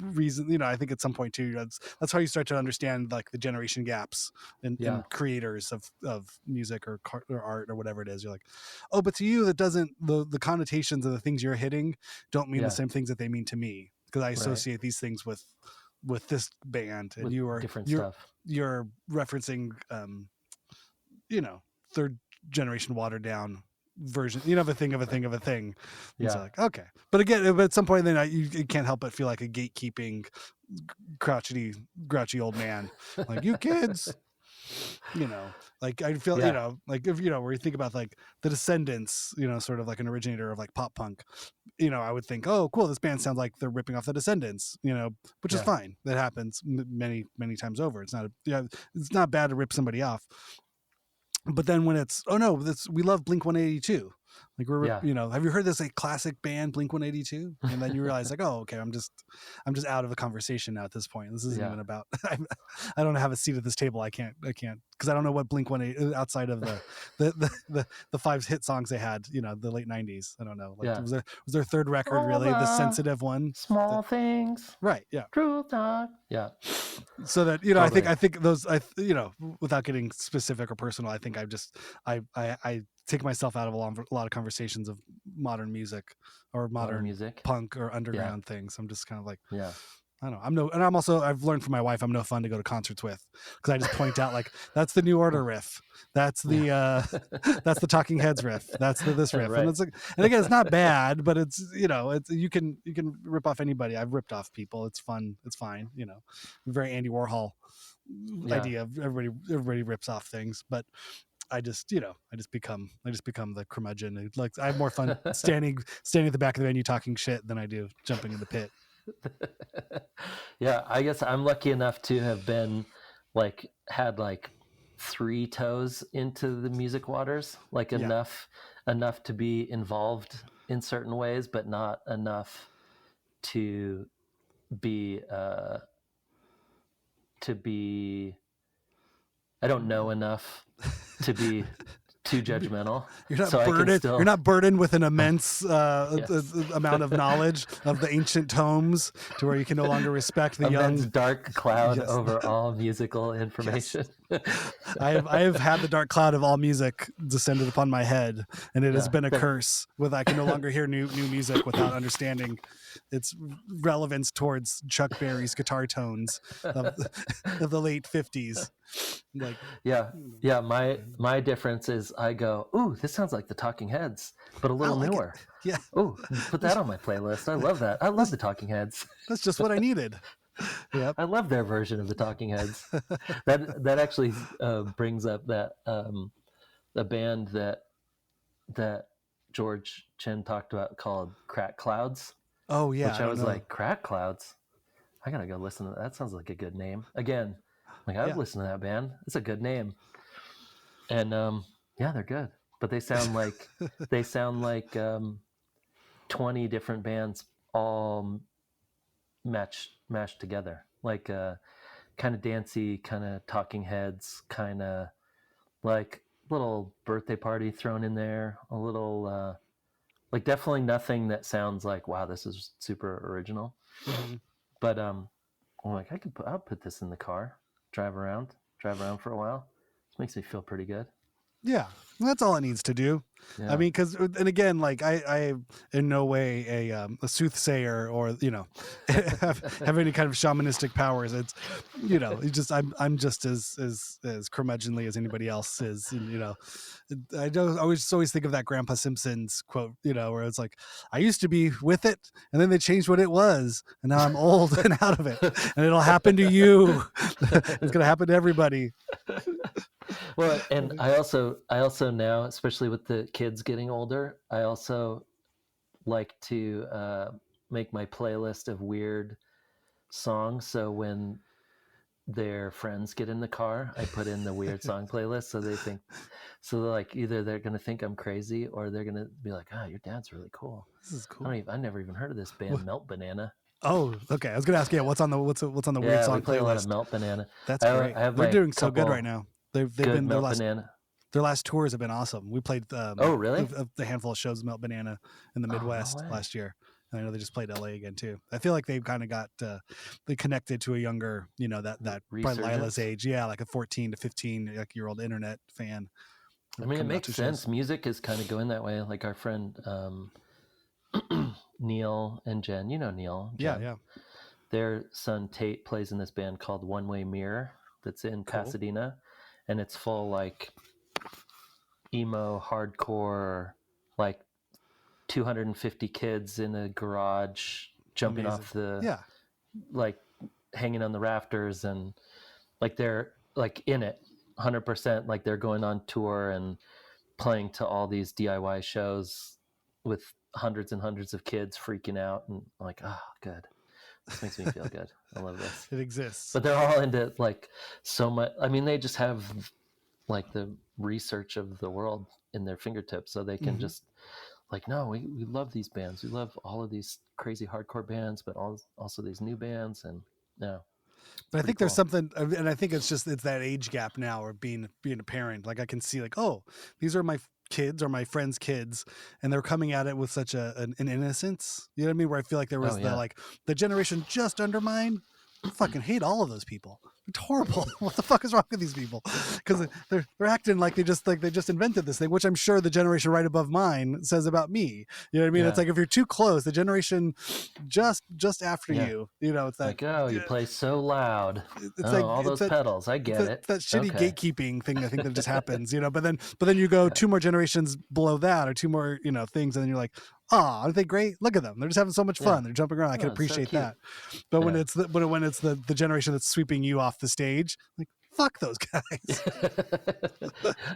Speaker 1: reason. I think at some point too, that's how you start to understand like the generation gaps in
Speaker 2: Yeah.
Speaker 1: creators of music or art or whatever it is. You're like, oh, but to you that doesn't, the connotations of the things you're hitting don't mean the
Speaker 2: Yeah.
Speaker 1: same things that they mean to me, because I
Speaker 2: Right.
Speaker 1: associate these things with this band, and
Speaker 2: With different
Speaker 1: you're
Speaker 2: stuff.
Speaker 1: you're referencing you know third generation watered down version, of a thing of a thing of a thing. And so
Speaker 2: Yeah.
Speaker 1: like, okay, but again, but at some point then you can't help but feel like a gatekeeping grouchy old man, like, you kids, like I feel,
Speaker 2: Yeah.
Speaker 1: like, if where you think about like the Descendants, sort of like an originator of like pop punk, I would think, oh cool, this band sounds like they're ripping off the Descendants, which is
Speaker 2: Yeah.
Speaker 1: fine. That happens many many times over. It's not bad to rip somebody off. But then when it's, oh no, we love Blink 182, like
Speaker 2: Yeah.
Speaker 1: have you heard this like classic band Blink 182? And then you realize like, oh okay, I'm just out of the conversation now at this point. This isn't
Speaker 2: Yeah.
Speaker 1: even about I don't have a seat at this table. I can't because I don't know what Blink 182 outside of the five hit songs they had, the late 90s. I don't know, like,
Speaker 2: Yeah.
Speaker 1: was their third record
Speaker 2: All
Speaker 1: really the
Speaker 2: the
Speaker 1: sensitive one?
Speaker 2: small things.
Speaker 1: Right, yeah.
Speaker 2: True talk. Yeah.
Speaker 1: So that,
Speaker 2: Totally.
Speaker 1: I think those, without getting specific or personal, I think I take myself out of a lot of conversations of modern music or
Speaker 2: Modern
Speaker 1: modern
Speaker 2: music.
Speaker 1: punk or
Speaker 2: Yeah.
Speaker 1: underground things. I'm just kind of like,
Speaker 2: Yeah.
Speaker 1: I don't know. And I've learned from my wife, I'm no fun to go to concerts with, because I just point out like, that's the New Order riff. That's the,
Speaker 2: Yeah.
Speaker 1: that's the Talking Heads riff. That's this riff. And
Speaker 2: Right.
Speaker 1: it's like, and again, it's not bad, but it's, you can rip off anybody. I've ripped off people. It's fun. It's fine. Very Andy Warhol
Speaker 2: Yeah.
Speaker 1: idea of everybody rips off things, but I just, become the curmudgeon who, like, I have more fun standing at the back of the venue talking shit than I do jumping in the pit.
Speaker 2: Yeah, I guess I'm lucky enough to have been had 3 toes into the music waters, like
Speaker 1: Yeah.
Speaker 2: enough to be involved in certain ways, but not enough to be I don't know enough to be too judgmental.
Speaker 1: You're not
Speaker 2: So I can
Speaker 1: burdened.
Speaker 2: still
Speaker 1: You're not burdened with an immense
Speaker 2: yes.
Speaker 1: amount of knowledge of the ancient tomes to where you can no longer respect the
Speaker 2: immense
Speaker 1: young.
Speaker 2: dark cloud
Speaker 1: Yes.
Speaker 2: over all musical information.
Speaker 1: I have had the dark cloud of all music descended upon my head, and it has been a curse. With I can no longer hear new music without understanding its relevance towards Chuck Berry's guitar tones of the late 50s. Like,
Speaker 2: yeah. My difference is I go, ooh, this sounds like the Talking Heads, but a little newer.
Speaker 1: Yeah.
Speaker 2: Ooh, put that on my playlist. I love that. I love the Talking Heads.
Speaker 1: That's just what I needed. Yep.
Speaker 2: I love their version of the Talking Heads. That actually brings up that the band that George Chen talked about called Crack Clouds.
Speaker 1: Oh yeah,
Speaker 2: which I was like, Crack Clouds. I gotta go listen to that. That sounds like a good name. Again, I've listened to that band. It's a good name. And yeah, they're good. But they sound like 20 different bands all mashed together. Like kind of dancey, kind of Talking Heads, kind of like little birthday party thrown in there, a little definitely nothing that sounds like, wow, this is super original.
Speaker 1: Mm-hmm.
Speaker 2: But I'm like, I'll put this in the car, drive around for a while. This makes me feel pretty good.
Speaker 1: Yeah, that's all it needs to do. I mean, because, and again, like I in no way a soothsayer or, you know, have any kind of shamanistic powers. It's, you know, it's just, I'm just as curmudgeonly as anybody else is. And, you know, I don't always think of that Grandpa Simpson's quote, you know, where it's like, I used to be with it and then they changed what it was. And now I'm old and out of it, and it'll happen to you. It's going to happen to everybody.
Speaker 2: Well, and I also now, especially with the kids getting older, I also like to make my playlist of weird songs. So when their friends get in the car, I put in the weird song playlist, so they're like, either they're gonna think I'm crazy or they're gonna be like, "Oh, your dad's really cool.
Speaker 1: This is cool.
Speaker 2: I never even heard of this band, Melt Banana."
Speaker 1: Oh, okay. I was gonna ask, yeah, what's on the weird song
Speaker 2: we play
Speaker 1: playlist?
Speaker 2: A lot of Melt Banana.
Speaker 1: That's great. They're doing so good right now. They've been their last tours have been awesome. We played
Speaker 2: oh really
Speaker 1: the handful of shows of Melt Banana in the Midwest last year. And I know they just played LA again too. I feel like they've kind of got they connected to a younger, you know, that probably Lila's age, yeah, like a 14 to 15 year old internet fan.
Speaker 2: I mean, it makes sense. Music is kind of going that way. Like our friend Neil and Jen, you know Neil. Jen.
Speaker 1: Yeah.
Speaker 2: Their son Tate plays in this band called One Way Mirror that's in Pasadena, and it's full like emo hardcore, like 250 kids in a garage jumping off the like hanging on the rafters, and like they're like in it 100%, like they're going on tour and playing to all these DIY shows with hundreds and hundreds of kids freaking out, and like, oh good, this makes me feel good. I love this.
Speaker 1: It exists.
Speaker 2: But they're all into like so much. I mean, they just have like the research of the world in their fingertips, so they can just like, no, we love these bands. We love all of these crazy hardcore bands, but also these new bands. And yeah.
Speaker 1: But I think there's something, and I think it's that age gap now, or being a parent. Like I can see like, oh, these are my kids or my friends' kids, and they're coming at it with such an innocence. You know what I mean? Where I feel like there was the generation just under mine. I fucking hate all of those people. It's horrible. What the fuck is wrong with these people? Because they're acting like they just invented this thing, which I'm sure the generation right above mine says about me. You know what I mean? Yeah. It's like if you're too close, the generation just after you, you know, it's like,
Speaker 2: oh, you play so loud. It's like all those pedals. I get it.
Speaker 1: That shitty gatekeeping thing. I think that just happens, you know. But then you go two more generations below that, or two more, you know, things, and then you're like, oh, aren't they great? Look at them. They're just having so much fun. They're jumping around. I can appreciate that. But when it's the generation that's sweeping you off the stage, like, fuck those guys.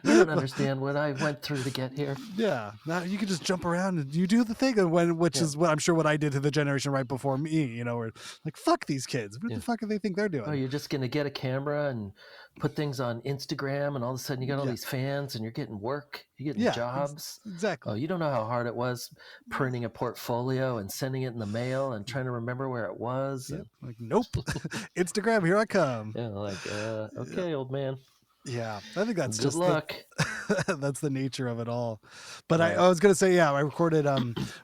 Speaker 2: You don't understand what I went through to get here.
Speaker 1: Yeah. Now you can just jump around and you do the thing, which is what I'm sure what I did to the generation right before me, you know, where like, fuck these kids. What the fuck do they think they're doing?
Speaker 2: Oh, you're just going to get a camera and put things on Instagram, and all of a sudden you got all these fans and you're getting work, you're getting jobs.
Speaker 1: Exactly.
Speaker 2: Oh, you don't know how hard it was printing a portfolio and sending it in the mail and trying to remember where it was.
Speaker 1: Yep. Like, nope. Instagram, here I come.
Speaker 2: Yeah, like, okay, old man.
Speaker 1: Yeah, I think that's
Speaker 2: good luck.
Speaker 1: That's the nature of it all. But I was gonna say, I recorded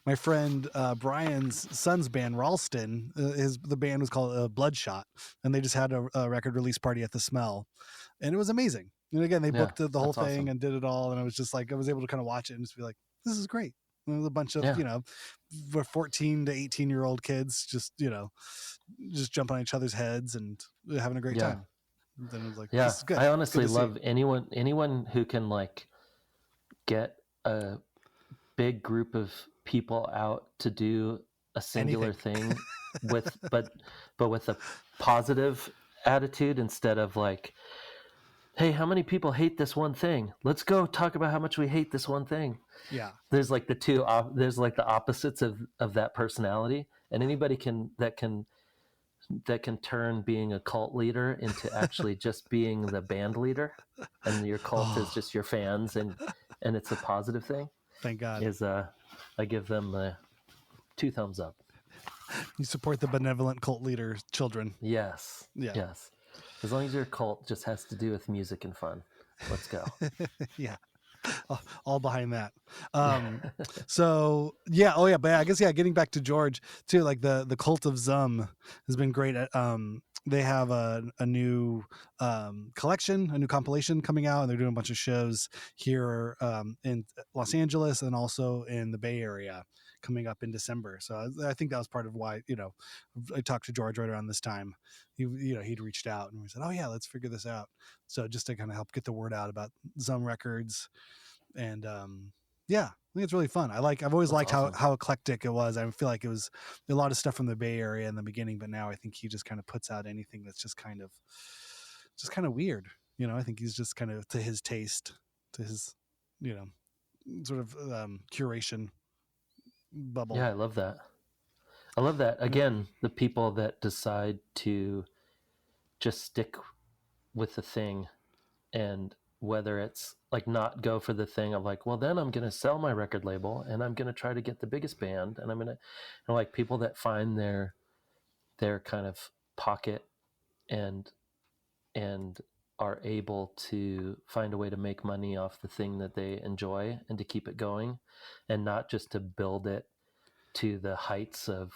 Speaker 1: my friend Brian's son's band Ralston. The band was called Bloodshot, and they just had a record release party at the Smell, and it was amazing. And again, they booked the whole thing and did it all, and I was just like, I was able to kind of watch it and just be like, this is great. And there was a bunch of 14 to 18-year-old kids just jumping on each other's heads and having a great time. Then it was like, this is good.
Speaker 2: I honestly love anyone who can like get a big group of people out to do a singular thing with with a positive attitude, instead of like, hey, how many people hate this one thing? Let's go talk about how much we hate this one thing.
Speaker 1: Yeah.
Speaker 2: There's like there's like the opposites of that personality, and anybody that can turn being a cult leader into actually just being the band leader, and your cult is just your fans, and it's a positive thing.
Speaker 1: Thank God.
Speaker 2: I give them 2 thumbs up.
Speaker 1: You support the benevolent cult leader children.
Speaker 2: Yes. Yeah. Yes. As long as your cult just has to do with music and fun. Let's go.
Speaker 1: Yeah. All behind that. So yeah. Oh yeah. But I guess, getting back to George too, like the Cult of Zum has been great. they have a new collection, a new compilation coming out, and they're doing a bunch of shows here in Los Angeles and also in the Bay Area coming up in December. So I think that was part of why, I talked to George right around this time. He'd reached out and we said, oh yeah, let's figure this out. So just to kind of help get the word out about Zum Records. And yeah, I think it's really fun. I've always
Speaker 2: That's
Speaker 1: liked
Speaker 2: awesome.
Speaker 1: how eclectic it was. I feel like it was a lot of stuff from the Bay Area in the beginning, but now I think he just kind of puts out anything that's just kind of weird. I think he's just kind of to his taste, to his, sort of curation bubble.
Speaker 2: Yeah, I love that. Again, the people that decide to just stick with the thing, and whether it's like not go for the thing of like, well, then I'm going to sell my record label and I'm going to try to get the biggest band, and I'm going to, like, people that find their kind of pocket and are able to find a way to make money off the thing that they enjoy and to keep it going, and not just to build it to the heights of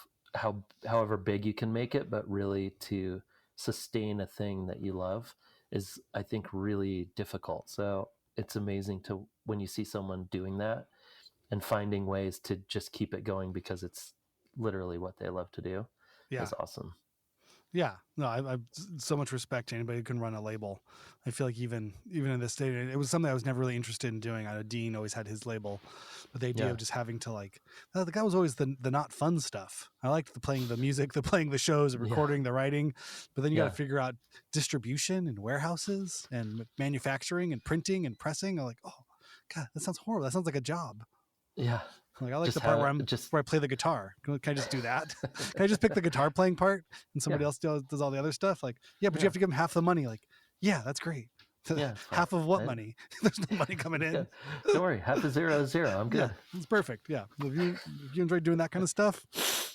Speaker 2: however big you can make it, but really to sustain a thing that you love is, I think, really difficult. So it's amazing to when you see someone doing that and finding ways to just keep it going because it's literally what they love to do.
Speaker 1: Yeah.
Speaker 2: Is awesome.
Speaker 1: Yeah, no, I've so much respect to anybody who can run a label. I feel like even in this state, it was something I was never really interested in doing. I know Dean always had his label, but the idea of just having to the guy was always the not fun stuff. I liked the playing the music, the playing the shows, the recording, the writing, but then you got to figure out distribution and warehouses and manufacturing and printing and pressing. I'm like, oh God, that sounds horrible. That sounds like a job.
Speaker 2: Yeah.
Speaker 1: Like I like just the part where I play the guitar. Can I just do that? Can I just pick the guitar playing part and somebody else does all the other stuff? Like, yeah, but you have to give them half the money. Like, yeah, that's great. Yeah, half of what money? There's no money coming in.
Speaker 2: Yeah. Don't worry, half of zero is zero. I'm good.
Speaker 1: Yeah, it's perfect. Yeah, if you enjoy doing that kind of stuff,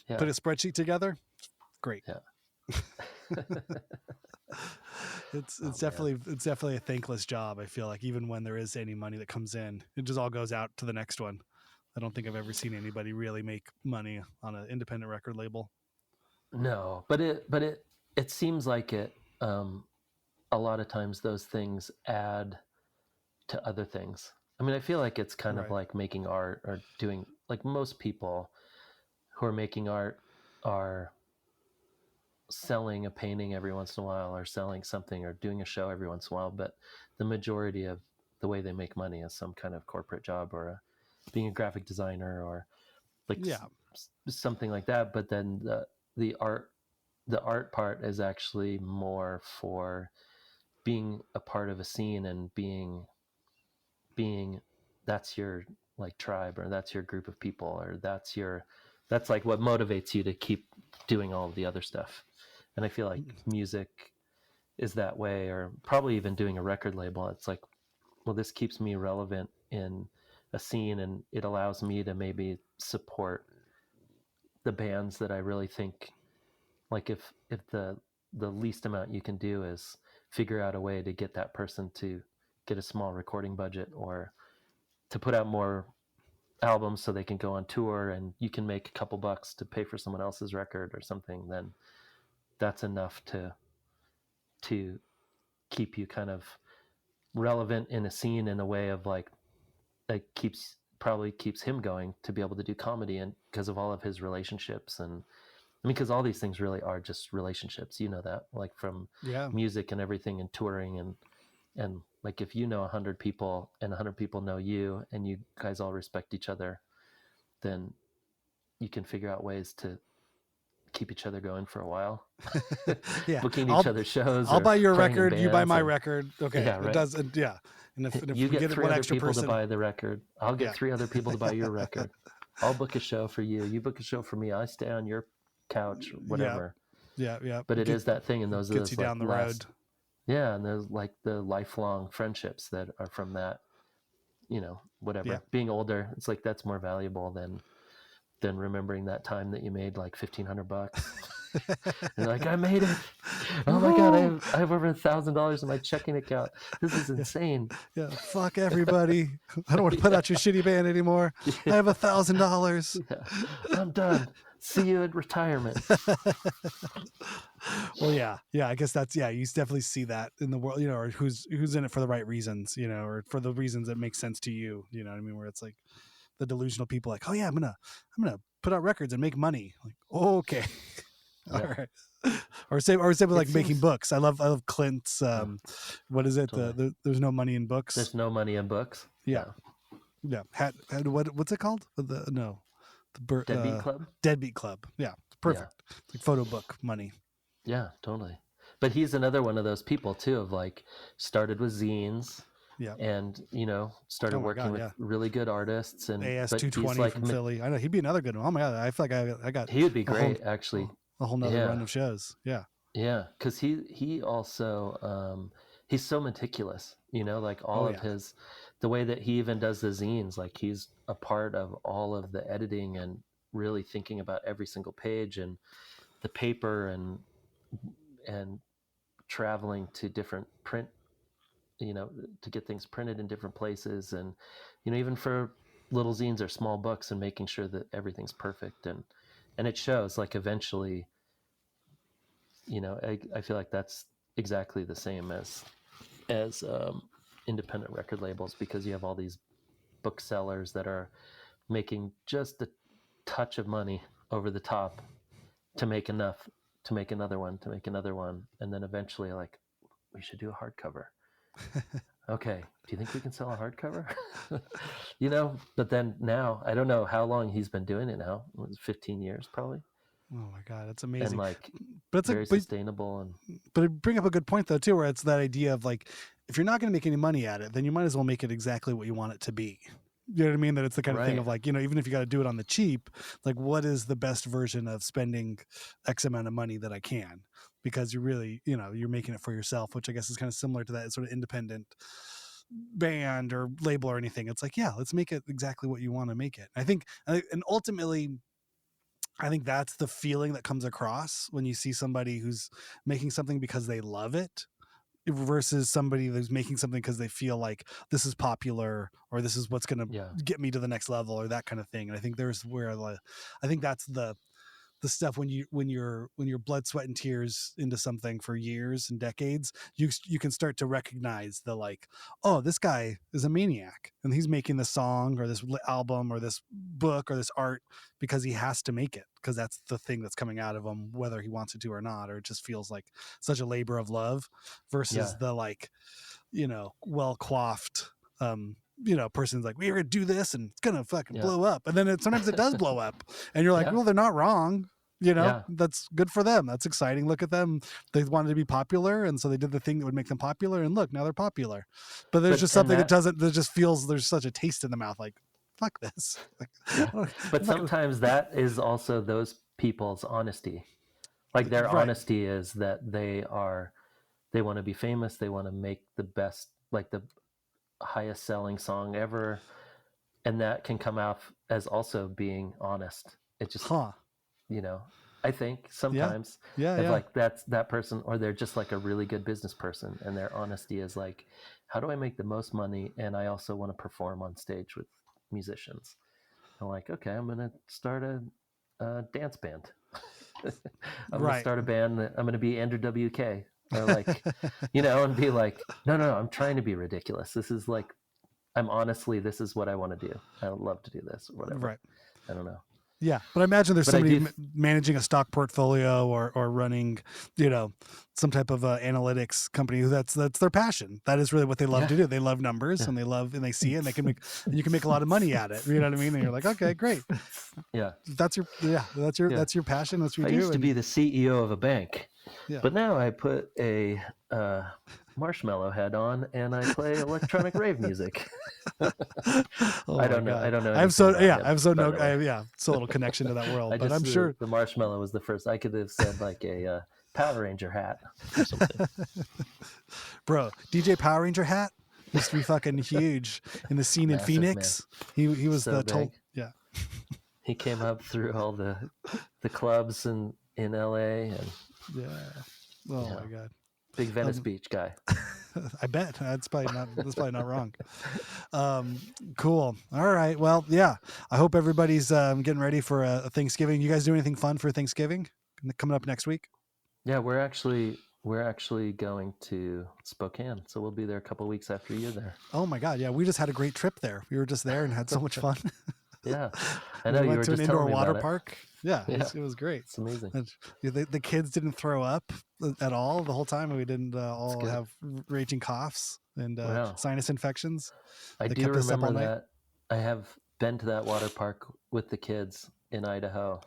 Speaker 1: put a spreadsheet together. Great.
Speaker 2: Yeah.
Speaker 1: It's definitely a thankless job. I feel like even when there is any money that comes in, it just all goes out to the next one. I don't think I've ever seen anybody really make money on an independent record label.
Speaker 2: No, but it seems like it. A lot of times those things add to other things. I mean, I feel like it's kind of like making art or doing, like, most people who are making art are selling a painting every once in a while, or selling something, or doing a show every once in a while. But the majority of the way they make money is some kind of corporate job, or being a graphic designer, or like something like that. But then the art part is actually more for being a part of a scene and being that's your like tribe, or that's your group of people, or that's like what motivates you to keep doing all of the other stuff. And I feel like music is that way, or probably even doing a record label. It's like, well, this keeps me relevant in a scene, and it allows me to maybe support the bands that I really think, like, if the least amount you can do is figure out a way to get that person to get a small recording budget, or to put out more albums so they can go on tour, and you can make a couple bucks to pay for someone else's record or something, then that's enough to keep you kind of relevant in a scene in a way of like, that probably keeps him going to be able to do comedy, and because of all of his relationships. And I mean, because all these things really are just relationships, that, like, from music and everything, and touring, and like, if 100 people and 100 people know you, and you guys all respect each other, then you can figure out ways to keep each other going for a while. Booking each other's shows.
Speaker 1: I'll buy your record, you buy my record. Okay. Yeah, right. It does. Yeah. And if
Speaker 2: you get 3 other people to buy the record, I'll get 3 other people to buy your record. I'll book a show for you. You book a show for me. I stay on your couch, whatever.
Speaker 1: Yeah.
Speaker 2: But it is that thing, and those
Speaker 1: gets you down the road.
Speaker 2: Yeah, and there's like the lifelong friendships that are from that. Whatever. Yeah. Being older, it's like that's more valuable than remembering that time that you made like $1,500. You're like, I made it. Oh my God, I have over $1,000 in my checking account. This is insane.
Speaker 1: Yeah, fuck everybody. I don't want to put out your shitty band anymore. I have $1,000.
Speaker 2: Yeah. I'm done. See you in retirement.
Speaker 1: Well, yeah. I guess that's, yeah, you definitely see that in the world, or who's in it for the right reasons, or for the reasons that make sense to you. You know what I mean? Where it's like the delusional people, like, oh yeah, I'm gonna put out records and make money. Like, okay, all right. Or say with like making books. I love Clint's. What is it?
Speaker 2: Totally.
Speaker 1: There's no money in books.
Speaker 2: There's no money in books.
Speaker 1: Yeah. What's it called?
Speaker 2: Deadbeat Club.
Speaker 1: Deadbeat Club. Yeah, perfect. Yeah. Like photo book money.
Speaker 2: Yeah, totally. But he's another one of those people too, of like started with zines. Yeah. And started working with really good artists, and
Speaker 1: AS220 from Philly. I know he'd be another good one. Oh my god, I feel like I got.
Speaker 2: He would be great, actually.
Speaker 1: A whole nother run of shows. Yeah.
Speaker 2: Yeah, because he also he's so meticulous. Like all of his, the way that he even does the zines, like he's a part of all of the editing and really thinking about every single page and the paper and traveling to different print, to get things printed in different places, and even for little zines or small books, and making sure that everything's perfect, and it shows. Like eventually, I feel like that's exactly the same as independent record labels, because you have all these booksellers that are making just a touch of money over the top to make enough to make another one, and then eventually, like, we should do a hardcover. Okay, do you think we can sell a hardcover? But then now, I don't know how long he's been doing it now. 15 years probably.
Speaker 1: Oh my god, that's amazing.
Speaker 2: And like, but it's very sustainable.
Speaker 1: But it bring up a good point though too, where it's that idea of like, if you're not going to make any money at it, then you might as well make it exactly what you want it to be. You know what I mean? That it's the kind of thing of like, even if you got to do it on the cheap, like, what is the best version of spending X amount of money that I can? Because you really, you're making it for yourself, which I guess is kind of similar to that sort of independent band or label or anything. It's like, yeah, let's make it exactly what you want to make it. I think, and ultimately, I think that's the feeling that comes across when you see somebody who's making something because they love it, versus somebody who's making something because they feel like this is popular or this is what's going to get me to the next level, or that kind of thing. And I think there's where I think that's the stuff when you're blood, sweat, and tears into something for years and decades, you can start to recognize the like, oh, this guy is a maniac and he's making this song or this album or this book or this art because he has to make it, because that's the thing that's coming out of him, whether he wants it to or not, or it just feels like such a labor of love, versus the like, well coiffed person's like, we're gonna do this and it's gonna fucking blow up, and then sometimes it does blow up, and you're like, well, they're not wrong, that's good for them, that's exciting, look at them, they wanted to be popular, and so they did the thing that would make them popular, and look, now they're popular. But there's just something that just feels, there's such a taste in the mouth, like, fuck this.
Speaker 2: But sometimes that is also those people's honesty, like their honesty is that they want to be famous, they want to make the best, like the highest selling song ever, and that can come out as also being honest. It just I think sometimes like that's that person, or they're just like a really good business person, and their honesty is like, how do I make the most money, and I also want to perform on stage with musicians. I'm like, okay, I'm gonna start a dance band. I'm gonna start a band that I'm gonna be Andrew WK, or like, and be like, no, I'm trying to be ridiculous. This is like, this is what I want to do. I would love to do this, or whatever. Right. I don't know.
Speaker 1: Yeah, but I imagine there's somebody managing a stock portfolio or running, some type of analytics company who that's their passion. That is really what they love to do. They love numbers and they see it, and you can make a lot of money at it. You know what I mean? And you're like, okay, great.
Speaker 2: Yeah.
Speaker 1: That's your passion. That's what you do.
Speaker 2: I used to be the CEO of a bank, but now I put a marshmallow head on and I play electronic rave music. I don't know. I have so
Speaker 1: little connection to that world, but I'm sure
Speaker 2: the marshmallow was the first. I could have said like a Power Ranger hat or something.
Speaker 1: Bro, DJ Power Ranger hat used to be fucking huge in the scene in Phoenix. Man. He was so big.
Speaker 2: He came up through all the clubs in LA, and
Speaker 1: my god.
Speaker 2: Big Venice Beach guy.
Speaker 1: I bet that's probably not wrong. Cool. All right. Well, yeah. I hope everybody's getting ready for a Thanksgiving. You guys do anything fun for Thanksgiving coming up next week?
Speaker 2: Yeah, we're actually going to Spokane, so we'll be there a couple of weeks after you're there.
Speaker 1: Oh my God. Yeah. We just had a great trip there. We were just there and had so much fun.
Speaker 2: Yeah. I know
Speaker 1: we
Speaker 2: you
Speaker 1: went
Speaker 2: were
Speaker 1: to an
Speaker 2: just
Speaker 1: indoor
Speaker 2: telling me
Speaker 1: water
Speaker 2: about
Speaker 1: park. Yeah,
Speaker 2: it.
Speaker 1: it was great.
Speaker 2: It's amazing.
Speaker 1: And the kids didn't throw up at all the whole time. We didn't all
Speaker 2: good.
Speaker 1: have raging coughs and
Speaker 2: Wow.
Speaker 1: sinus infections.
Speaker 2: I do remember that. I have been to that water park with the kids in Idaho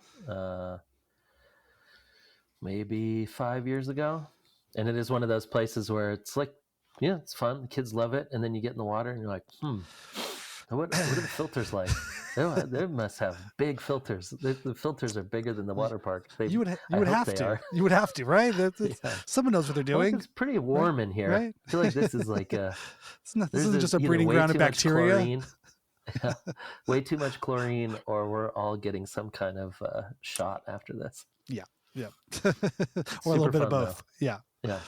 Speaker 2: maybe 5 years ago. And it is one of those places where it's like, yeah, it's fun. The kids love it. And then you get in the water and you're like, what are the filters like? They must have big filters. The filters are bigger than the water park.
Speaker 1: You would have to. You would have to, right? Someone knows what they're doing.
Speaker 2: It's pretty warm in here.
Speaker 1: Right?
Speaker 2: I feel like this is like a...
Speaker 1: this isn't just a breeding ground of bacteria.
Speaker 2: Yeah, way too much chlorine, or we're all getting some kind of shot after this.
Speaker 1: Yeah. Or a little bit of both.
Speaker 2: Though.
Speaker 1: Yeah.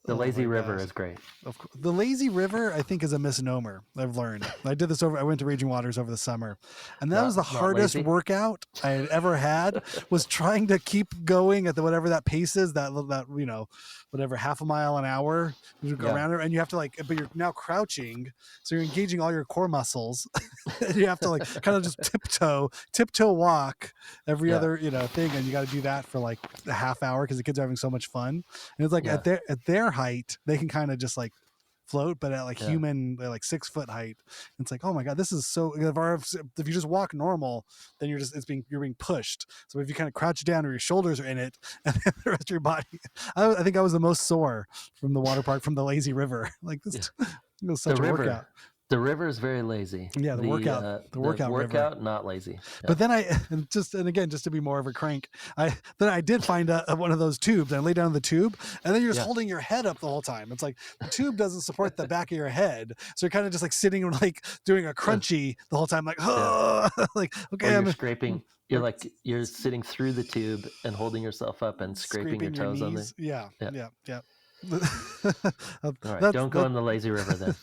Speaker 2: The lazy river is great.
Speaker 1: Of course. The lazy river, I think, is a misnomer. I've learned. I went to Raging Waters over the summer, and that was the hardest workout I had ever had. Was trying to keep going at whatever that pace is, that whatever half a mile an hour. You go around it, and you have to but you're now crouching, so you're engaging all your core muscles. And you have to kind of just tiptoe walk every other thing, and you got to do that for like a half hour because the kids are having so much fun. And it's like at their height, they can kind of just float, but at human 6 foot height, it's like, oh my God, this is so. If you just walk normal, then you're being pushed. So if you kind of crouch down, or your shoulders are in it, and then the rest of your body, I think I was the most sore from the water park, from the lazy river. This was such a workout.
Speaker 2: The river is very lazy.
Speaker 1: Yeah, the workout river.
Speaker 2: Not lazy. Yeah.
Speaker 1: But then again, just to be more of a crank, I did find one of those tubes. And I lay down in the tube, and then you're just holding your head up the whole time. It's like the tube doesn't support the back of your head, so you're kind of just sitting and doing a crunchy the whole time, okay,
Speaker 2: I'm scraping. You're sitting through the tube and holding yourself up and scraping your toes on the.
Speaker 1: Yeah.
Speaker 2: All right, don't go in the lazy river then.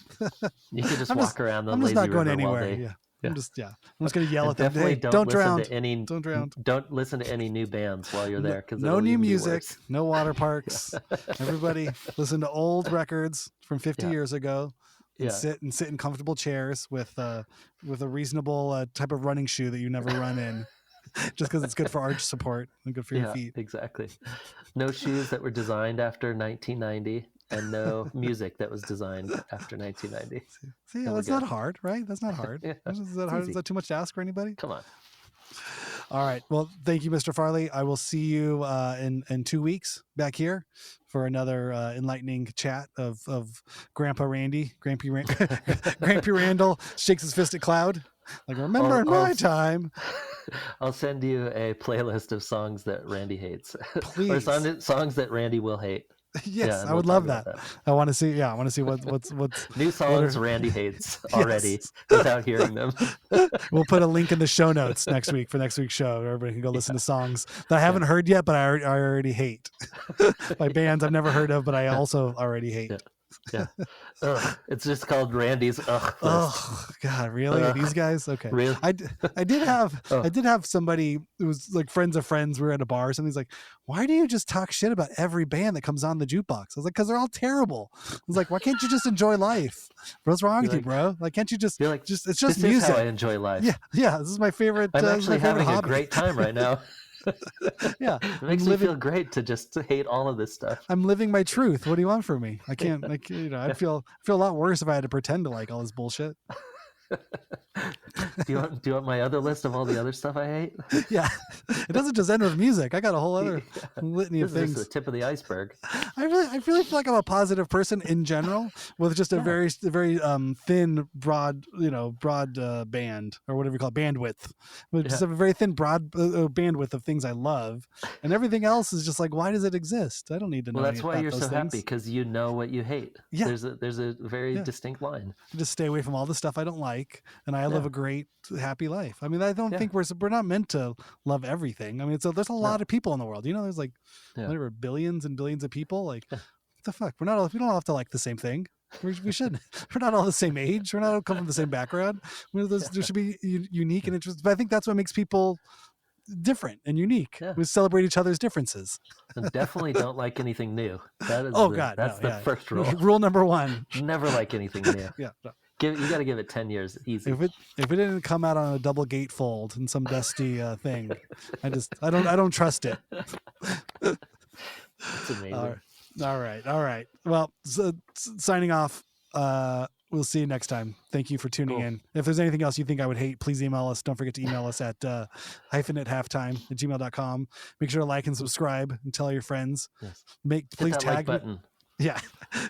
Speaker 2: You can just walk around the lazy river. I'm just not going anywhere.
Speaker 1: I'm just going to yell at them.
Speaker 2: Hey,
Speaker 1: don't drown.
Speaker 2: Don't drown. Don't listen to any new bands while you're there, because
Speaker 1: no new music, no water parks. Everybody listen to old records from 50 years ago. And sit in comfortable chairs with a reasonable type of running shoe that you never run in. Just because it's good for arch support and good for your feet.
Speaker 2: Exactly. No shoes that were designed after 1990, and no music that was designed after 1990.
Speaker 1: See, that's not hard, right? That's not hard. Is that hard? Is that too much to ask for anybody?
Speaker 2: Come on.
Speaker 1: All right. Well, thank you, Mr. Farley. I will see you in 2 weeks back here for another enlightening chat of Grandpa Randy. Grampy Randall shakes his fist at Cloud. Remember in my time.
Speaker 2: I'll send you a playlist of songs that Randy hates.
Speaker 1: Please.
Speaker 2: Or songs that Randy will hate.
Speaker 1: Yes, I would love that. I want to see. Yeah, I want to see what's
Speaker 2: new songs Randy hates already without hearing them.
Speaker 1: We'll put a link in the show notes next week for next week's show. Everybody can go listen to songs that I haven't heard yet, but I already hate. By bands I've never heard of, but I also already hate.
Speaker 2: Yeah. It's just called Randy's Ugh.
Speaker 1: Oh God, really? These guys? Okay.
Speaker 2: Really?
Speaker 1: I did have somebody who was friends of friends. We were at a bar. Somebody's like, "Why do you just talk shit about every band that comes on the jukebox?" I was like, "Because they're all terrible." I was like, "Why can't you just enjoy life? What's wrong with you, bro? Can't you just? It's just
Speaker 2: this
Speaker 1: music.
Speaker 2: Is how I enjoy life.
Speaker 1: Yeah. This is my favorite.
Speaker 2: I'm actually having
Speaker 1: hobby.
Speaker 2: A great time right now."
Speaker 1: Yeah,
Speaker 2: it makes me feel great to just hate all of this stuff.
Speaker 1: I'm living my truth. What do you want from me? I can't. I'd feel a lot worse if I had to pretend to like all this bullshit.
Speaker 2: Do you want my other list of all the other stuff I hate?
Speaker 1: Yeah, it doesn't just end with music. I got a whole other litany of things.
Speaker 2: This is the tip of the iceberg.
Speaker 1: I really feel like I'm a positive person in general, with just a very thin, broad band, or whatever you call it, bandwidth. But just a very thin, broad bandwidth of things I love, and everything else is just why does it exist? I don't need to know.
Speaker 2: Well, that's why you're so
Speaker 1: things.
Speaker 2: Happy, because you know what you hate.
Speaker 1: Yeah,
Speaker 2: there's a very distinct line.
Speaker 1: Just stay away from all the stuff I don't like, and I live a great, happy life. I mean, I don't think we're not meant to love everything. I mean, there's a lot of people in the world. There's whatever, billions and billions of people. What the fuck? We don't have to like the same thing. We should. We're not all the same age. We're not all come from the same background. There should be unique and interesting. But I think that's what makes people different and unique.
Speaker 2: Yeah.
Speaker 1: We celebrate each other's differences.
Speaker 2: And definitely don't like anything new. That is that's the first rule.
Speaker 1: Rule number one.
Speaker 2: Never like anything new.
Speaker 1: Yeah. No.
Speaker 2: You got to give it 10 years easy.
Speaker 1: If it didn't come out on a double gatefold in some dusty thing, I don't trust it.
Speaker 2: It's amazing.
Speaker 1: All right. Well, signing off. We'll see you next time. Thank you for tuning in. If there's anything else you think I would hate, please email us. Don't forget to email us at hyphenatehalftime@gmail.com. Make sure to like and subscribe and tell your friends.
Speaker 2: Yes.
Speaker 1: Please
Speaker 2: tag
Speaker 1: like
Speaker 2: button.
Speaker 1: me. Yeah.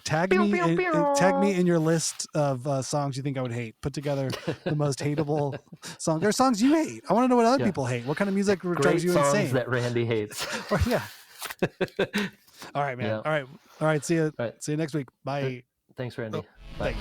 Speaker 1: Tag me in your list of songs you think I would hate. Put together the most hateable songs. There are songs you hate. I want to know what other people hate. What kind of music drives you
Speaker 2: songs
Speaker 1: insane?
Speaker 2: That Randy hates.
Speaker 1: Yeah. All right, man. Yeah. All right. See you.
Speaker 2: All right.
Speaker 1: See you next week. Bye.
Speaker 2: Thanks, Randy.
Speaker 1: Bye.